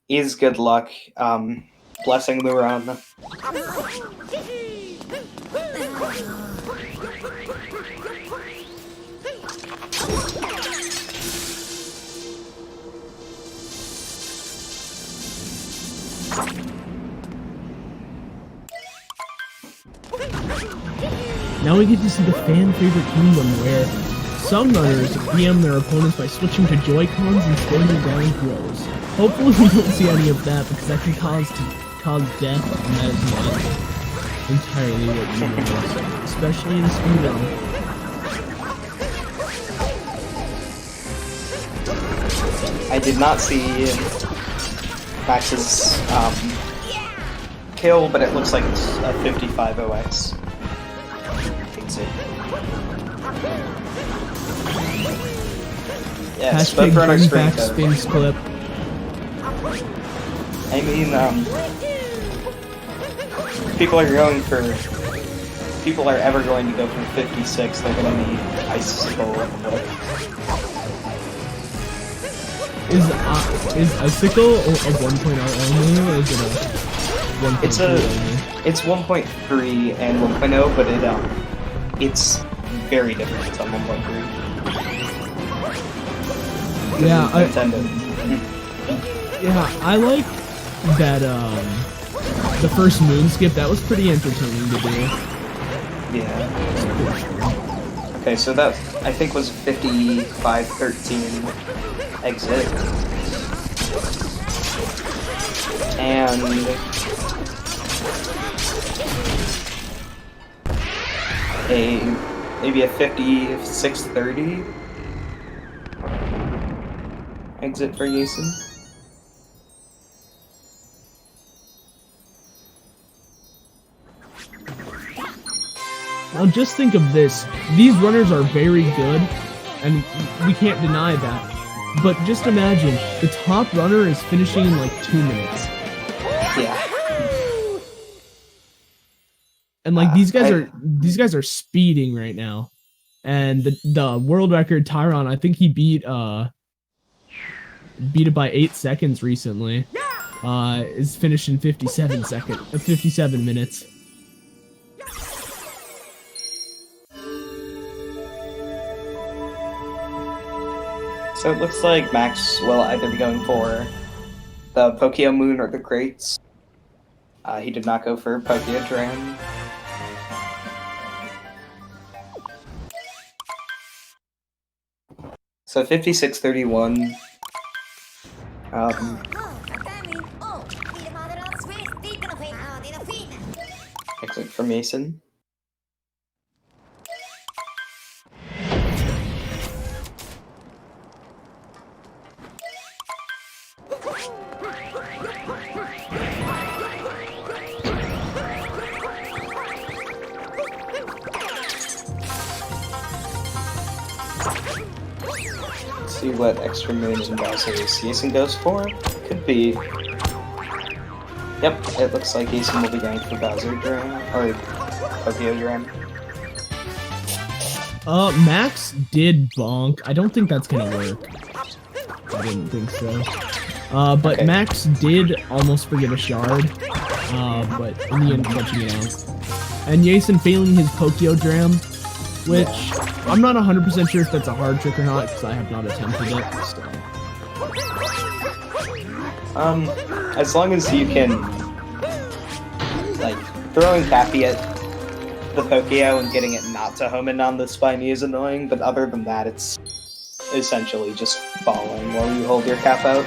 Is good luck. Blessing the run. Now we get to see the fan favorite kingdom where some runners DM their opponents by switching to Joy-Cons and standing ground throws. Hopefully we don't see any of that because that can cause death, and that is not entirely what you want, especially in speedrun. I did not see Max's kill, but it looks like it's a 55 OX. Yes, but for our Hashtag screen back code. Sphinx clip. I mean, people are ever going to go from 56, they're gonna need Icicle and Whip. Is Icicle a 1.0 only, or is it a 1.3 only? It's 1.3 and 1.0, but it's very different. It's on 1.3. Yeah, Nintendo. I like that the first moon skip. That was pretty entertaining to do. Yeah. Okay, so that I think was 5513 exit. And maybe a 5630 exit for Yason. Now just think of this. These runners are very good, and we can't deny that. But just imagine, the top runner is finishing in like 2 minutes. Yeah. And like these guys are speeding right now. And the world record Tyron, I think he beat it by 8 seconds recently. Is finished in 57 minutes. So it looks like Max will either be going for the Pokeo Moon or the Crates. He did not go for Pokeo Dram. So 56-31. Exit from Yason. Let's see what extra moon and Bowser's Yason goes for. Could be. Yep, it looks like Yason will be going for Bowser Dram, or Pokeo Dram. Max did bonk. I don't think that's gonna work. I didn't think so. But Okay. Max did almost forget a shard. But in the end, catching it out. And Yason failing his Pokeo Dram, which I'm not 100% sure if that's a hard trick or not, because I have not attempted it. So. As long as you can, like, throwing Cappy at the Pokeo and getting it not to home in on the spiny is annoying, but other than that, it's essentially just falling while you hold your cap out.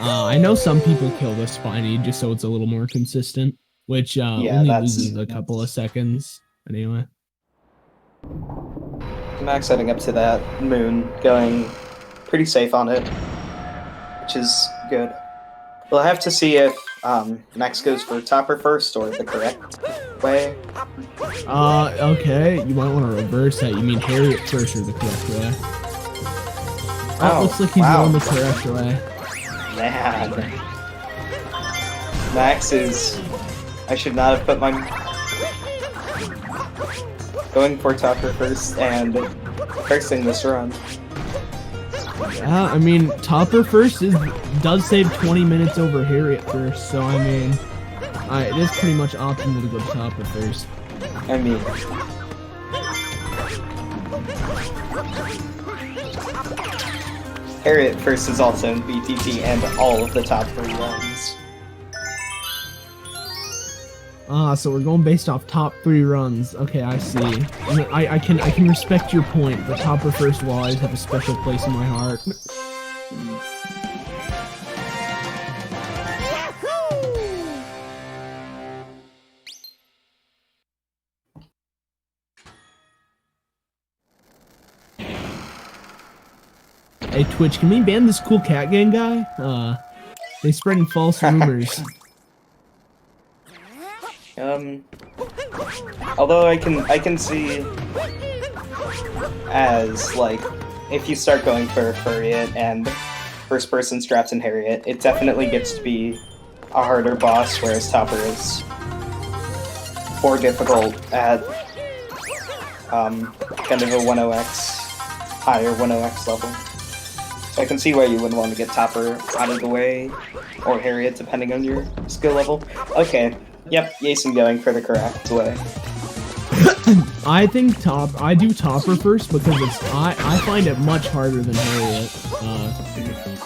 I know some people kill the spiny just so it's a little more consistent, which only loses a couple of seconds. Anyway. Max heading up to that moon, going pretty safe on it, which is good. We'll have to see if Max goes for topper first or the correct way. Okay, you might want to reverse that. You mean Harriet first or the correct way? Oh, looks like he's going the correct way. Man. Max is... I should not have put my... Going for topper first and cursing this run. Yeah, I mean, topper first does save 20 minutes over Harriet first, so I mean, it is pretty much optimal to go to topper first. I mean... Harriet first is also in BTT and all of the top 3 runs. So we're going based off top 3 runs. Okay, I see. I can respect your point, but topper first will always have a special place in my heart. Hey Twitch, can we ban this cool cat gang guy? They spreading false rumors. Although I can see as, like, if you start going for Harriet and first person straps in Harriet, it definitely gets to be a harder boss, whereas Topper is more difficult at kind of a 10x, higher 10x level. So I can see why you wouldn't want to get Topper out of the way, or Harriet, depending on your skill level. Okay, yep, Yason going for the correct way. I think I do Topper first because I find it much harder than Harriet,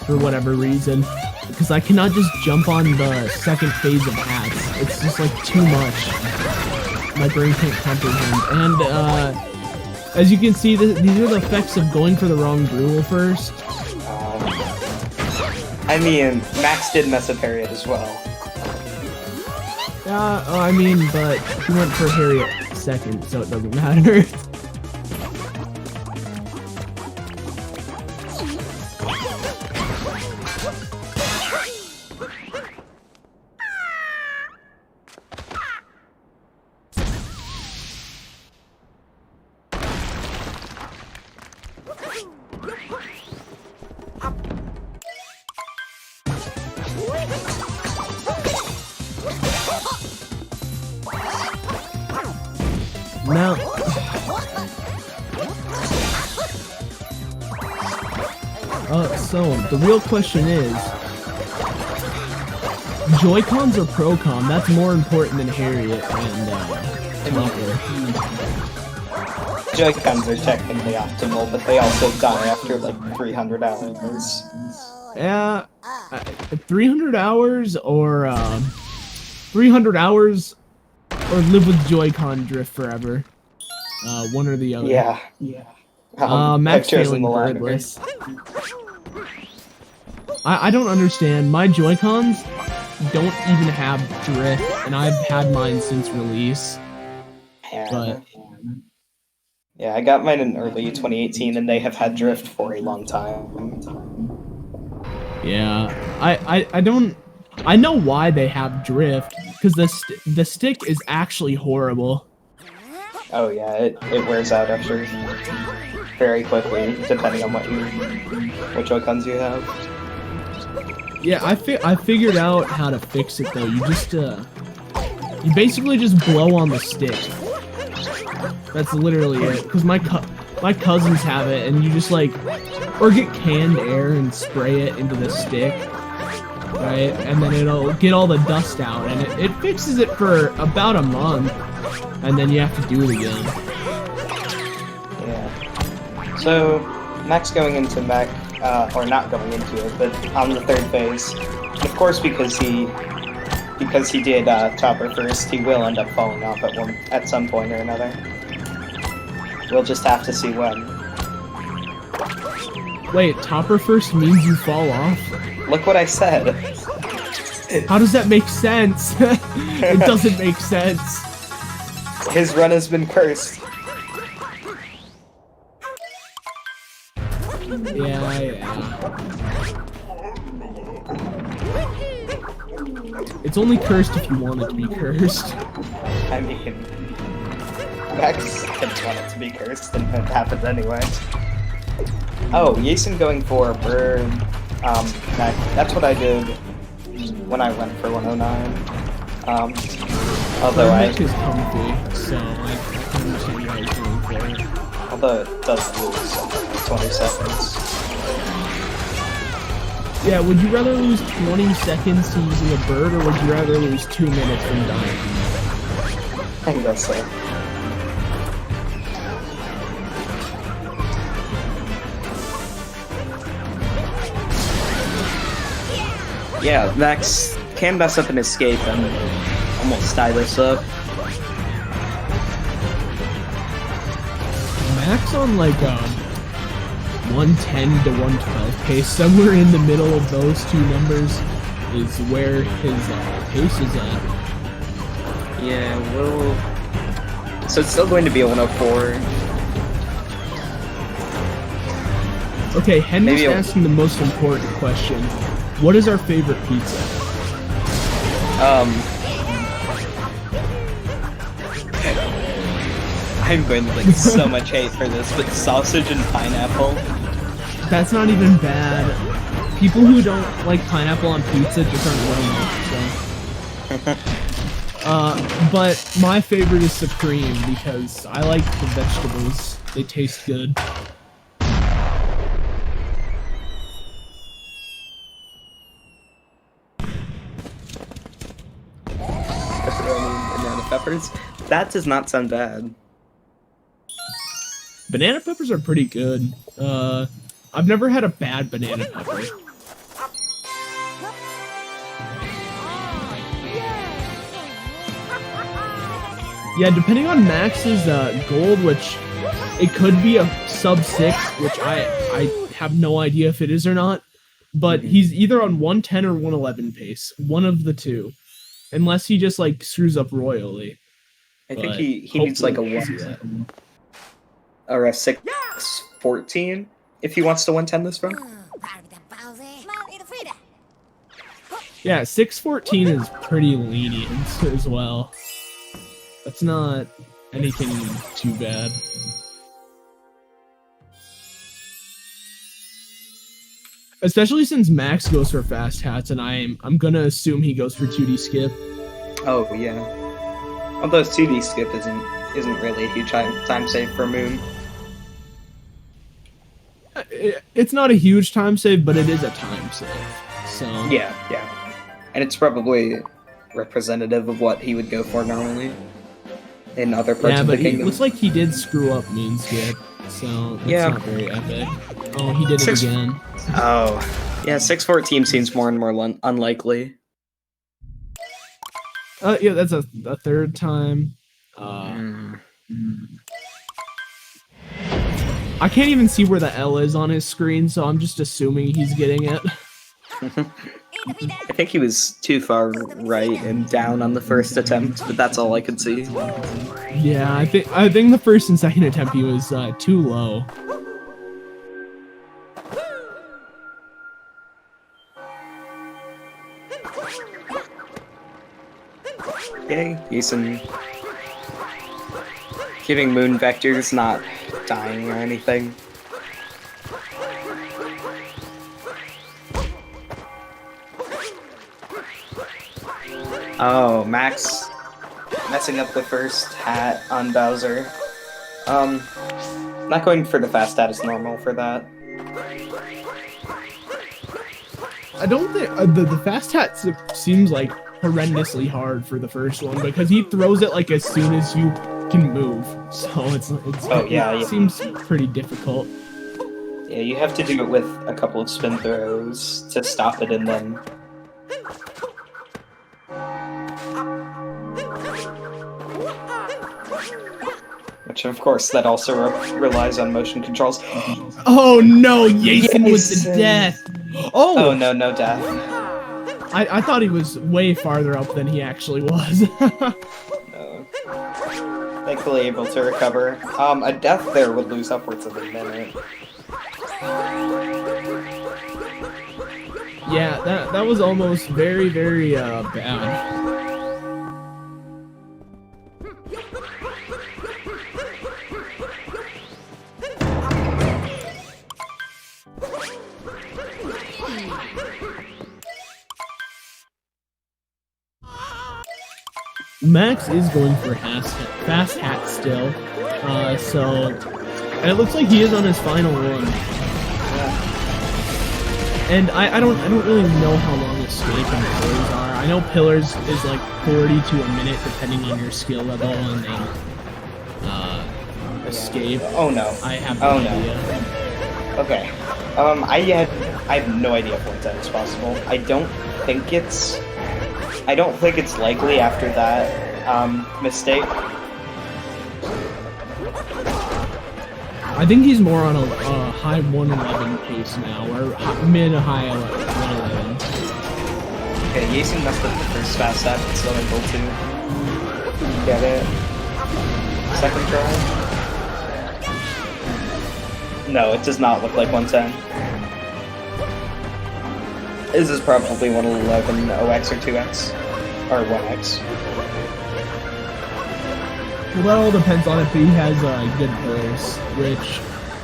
for whatever reason. Because I cannot just jump on the second phase of hats. It's just like too much. My brain can't comprehend. And as you can see, these are the effects of going for the wrong Brule first. I mean, Max did mess up Harriet as well. Yeah, I mean, but he went for Harriet second, so it doesn't matter. Now, so the real question is, Joy-Cons or Pro-Con? That's more important than Harriet and Topper. Joy-Cons are technically optimal, but they also die after like 300 hours. Yeah, 300 hours or 300 hours or live with Joy-Con drift forever. One or the other. Yeah. Max I've chosen failing the latter. birdless. I don't understand. My Joy-Cons don't even have drift, and I've had mine since release. But Yeah, I got mine in early 2018, and they have had drift for a long time. yeah, I don't. I know why they have drift, because the stick is actually horrible. Oh yeah, it wears out after very quickly, depending on what Joy-Cons you have. Yeah, I figured out how to fix it though. You just you basically just blow on the stick. That's literally it. Because my cousins have it, and you just like, or get canned air and spray it into the stick, right? And then it'll get all the dust out, and it fixes it for about a month, and then you have to do it again. Yeah. So Max going into mech, or not going into it, but on the third phase. Of course, because he did Chopper first, he will end up falling off at some point or another. We'll just have to see when. Wait, topper first means you fall off? Look what I said. How does that make sense? It doesn't make sense. His run has been cursed. Yeah. It's only cursed if you want it to be cursed. I mean, Max didn't want it to be cursed, and it happens anyway. Oh, Yason going for a bird. That's what I did when I went for 109. Although Bird is comfy, so I can understand why he's going for it. Although it does lose 20 seconds. Yeah, would you rather lose 20 seconds to using a bird, or would you rather lose 2 minutes from dying? I guess so. Yeah, Max can mess up an escape and almost tie this up. Max on like 110 to 112 pace, somewhere in the middle of those two numbers is where his pace is at. Yeah, well... So it's still going to be a 104. Okay, Henry's asking the most important question. What is our favorite pizza? I'm going to like so much hate for this, but sausage and pineapple. That's not even bad. People who don't like pineapple on pizza just aren't well enough, so. But my favorite is Supreme because I like the vegetables. They taste good. Pepperoni, banana peppers. That does not sound bad. Banana peppers are pretty good. I've never had a bad banana pepper. Yeah, depending on Max's gold, which it could be a sub 6, which I have no idea if it is or not, but he's either on 110 or 111 pace, one of the two, unless he just like screws up royally. I think he needs like a 1 or a 614 if he wants to 110 this run. Yeah, 614 is pretty lenient as well. That's not anything too bad. Especially since Max goes for fast hats, and I'm gonna assume he goes for 2D skip. Oh yeah. Although 2D skip isn't really a huge time save for Moon. It's not a huge time save, but it is a time save. So yeah, and it's probably representative of what he would go for normally in other parts of the kingdom. It looks like he did screw up Moonskip, so that's not very epic. Oh, he did it again. Oh, Yeah, 614 seems more and more unlikely. Yeah, that's a third time. I can't even see where the L is on his screen, so I'm just assuming he's getting it. I think he was too far right and down on the first attempt, but that's all I could see. Yeah, I think the first and second attempt he was too low. Okay, Yason giving moon vectors, not dying or anything. Oh, Max messing up the first hat on Bowser. Not going for the fast hat is normal for that. I don't think the fast hat seems like horrendously hard for the first one because he throws it like as soon as you can move. So it seems pretty difficult. Yeah, you have to do it with a couple of spin throws to stop it and then. Which, of course, that also relies on motion controls. Oh no, Yason with the death! Oh no, no death. I thought he was way farther up than he actually was. No. Thankfully able to recover. A death there would lose upwards of a minute. Yeah, that was almost very, very bad. Max is going for fast hat still, and it looks like he is on his final one. And I don't really know how long escape and pillars are. I know pillars is like 40 to a minute depending on your skill level, and then escape. Oh no! I have no idea. Okay. I have no idea if 110 is possible. I don't think it's likely after that mistake. I think he's more on a high 111 pace now, or mid to high 111. Okay, Yason messed up the first fast set, but still able to get it. Second try. No, it does not look like 110. This is probably 111 OX or 2X. Or 1X. Well, that all depends on if he has good pillars, which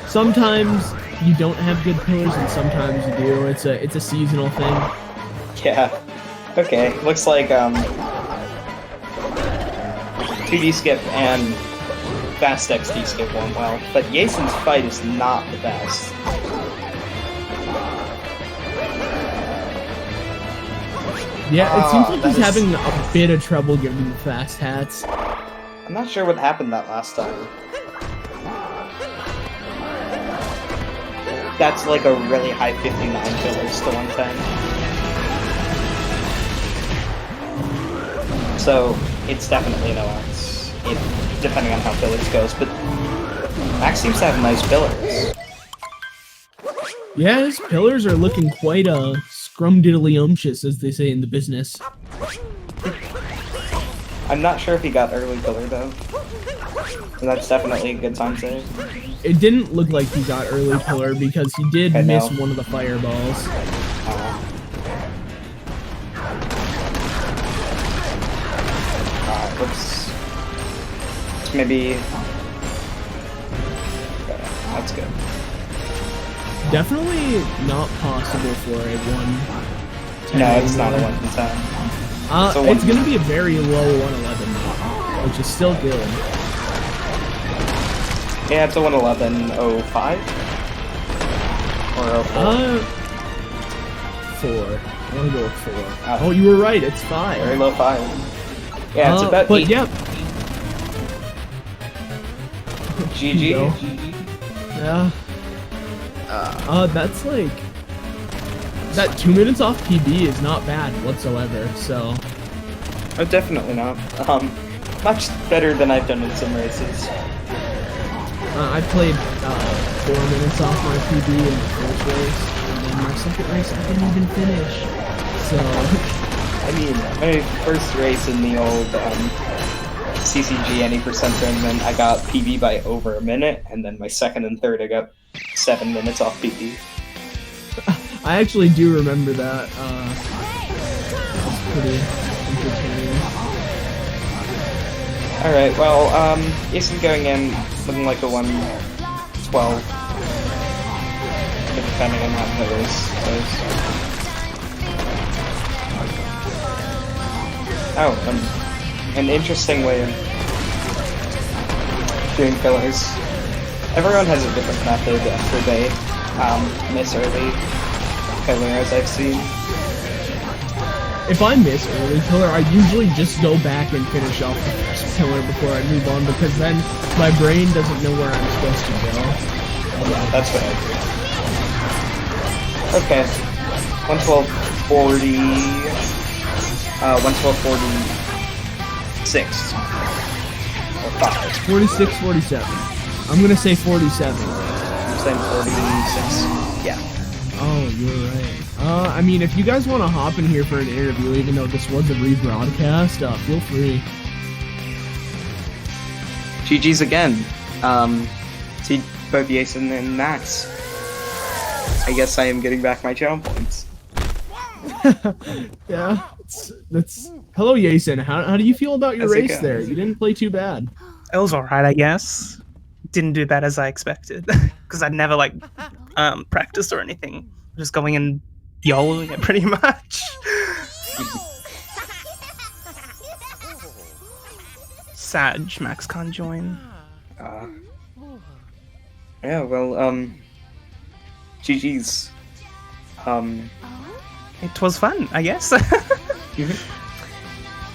sometimes you don't have good pillars and sometimes you do. It's a seasonal thing. Yeah. Okay. Looks like 2D skip and fast XD skip went well, but Yason's fight is not the best. Yeah, it seems like he's having a bit of trouble getting the fast hats. I'm not sure what happened that last time. That's like a really high 59 pillars to 110. So, it's definitely no X, depending on how pillars goes, but Max seems to have nice pillars. Yeah, his pillars are looking quite scrumdiddly-umptious, as they say in the business. I'm not sure if he got early pillar though. And that's definitely a good time save. It didn't look like he got early pillar because he did miss one of the fireballs. Let's maybe. That's good. Definitely not possible for a 110. No, it's not a 110. It's going to be a very low 111, which is still good. Yeah, it's a 111.05? Or 04? 4. I want to go with 4. Oh, you were right, it's 5. Very low 5. Yeah, it's about 8. Yeah. GG. Yeah. That's like that 2 minutes off PB is not bad whatsoever. So Oh, definitely not. Much better than I've done in some races. I played 4 minutes off my PB in the first race, and then my second race I didn't even finish. So I mean, my first race in the old CCG any percent tournament, I got PB by over a minute, and then my second and third, I got 7 minutes off PB. I actually do remember that. It's pretty entertaining. Alright, well, Yason going in looking like a 112. Depending on how the race goes. Oh, an interesting way of doing fillers. Everyone has a different method after they miss early filler, as I've seen. If I miss early pillar, I usually just go back and finish off the first pillar before I move on, because then my brain doesn't know where I'm supposed to go. Yeah, that's what I do. Okay. 112.40. 112.46. Or 5. 46, 47. I'm gonna say 47. I'm saying 46. Yeah. Oh, you're right. I mean, if you guys want to hop in here for an interview, even though this was a rebroadcast, feel free. GG's again. See both Yason and Max. I guess I am getting back my channel points. Yeah, that's. Hello, Yason. How do you feel about your How's it race going? there? You didn't play too bad. It was alright, I guess. Didn't do bad as I expected, because I'd never like practiced or anything. Just going and YOLOing it pretty much. Sag, Max can't join. Yeah, well, GG's. It was fun, I guess. A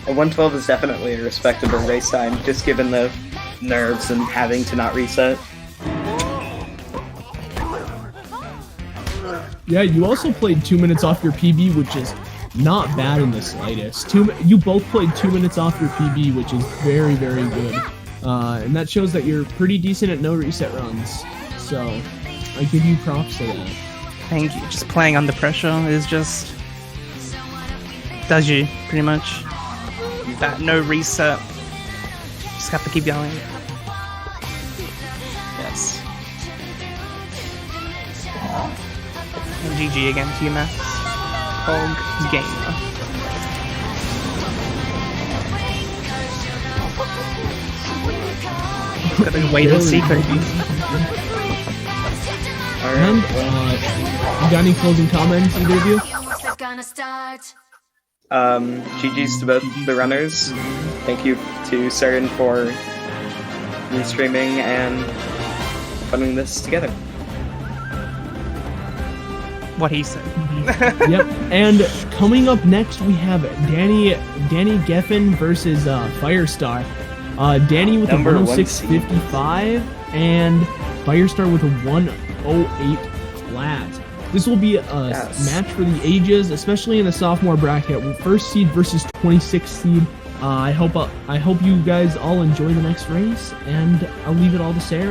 112 is definitely a respectable race time, just given the nerves and having to not reset. Yeah, you also played 2 minutes off your PB, which is not bad in the slightest. You both played 2 minutes off your PB, which is very, very good. And that shows that you're pretty decent at no reset runs. So I give you props to that. Thank you. Just playing under pressure is just does you pretty much. That no reset. Just have to keep going. Yes. And GG again to you, Max. Hog Gamer. Gotta wait and see, baby. And, you got any closing comments, either of you? Gonna start. GG's to both the runners. Thank you to Saren for restreaming and putting this together. What he said. Yep. And coming up next, we have Danny Geffen versus Firestar. Danny with Number a one 106.55 and Firestar with a 108 flat. This will be a match for the ages, especially in the sophomore bracket. First seed versus 26th seed. I hope you guys all enjoy the next race, and I'll leave it all to Sarah.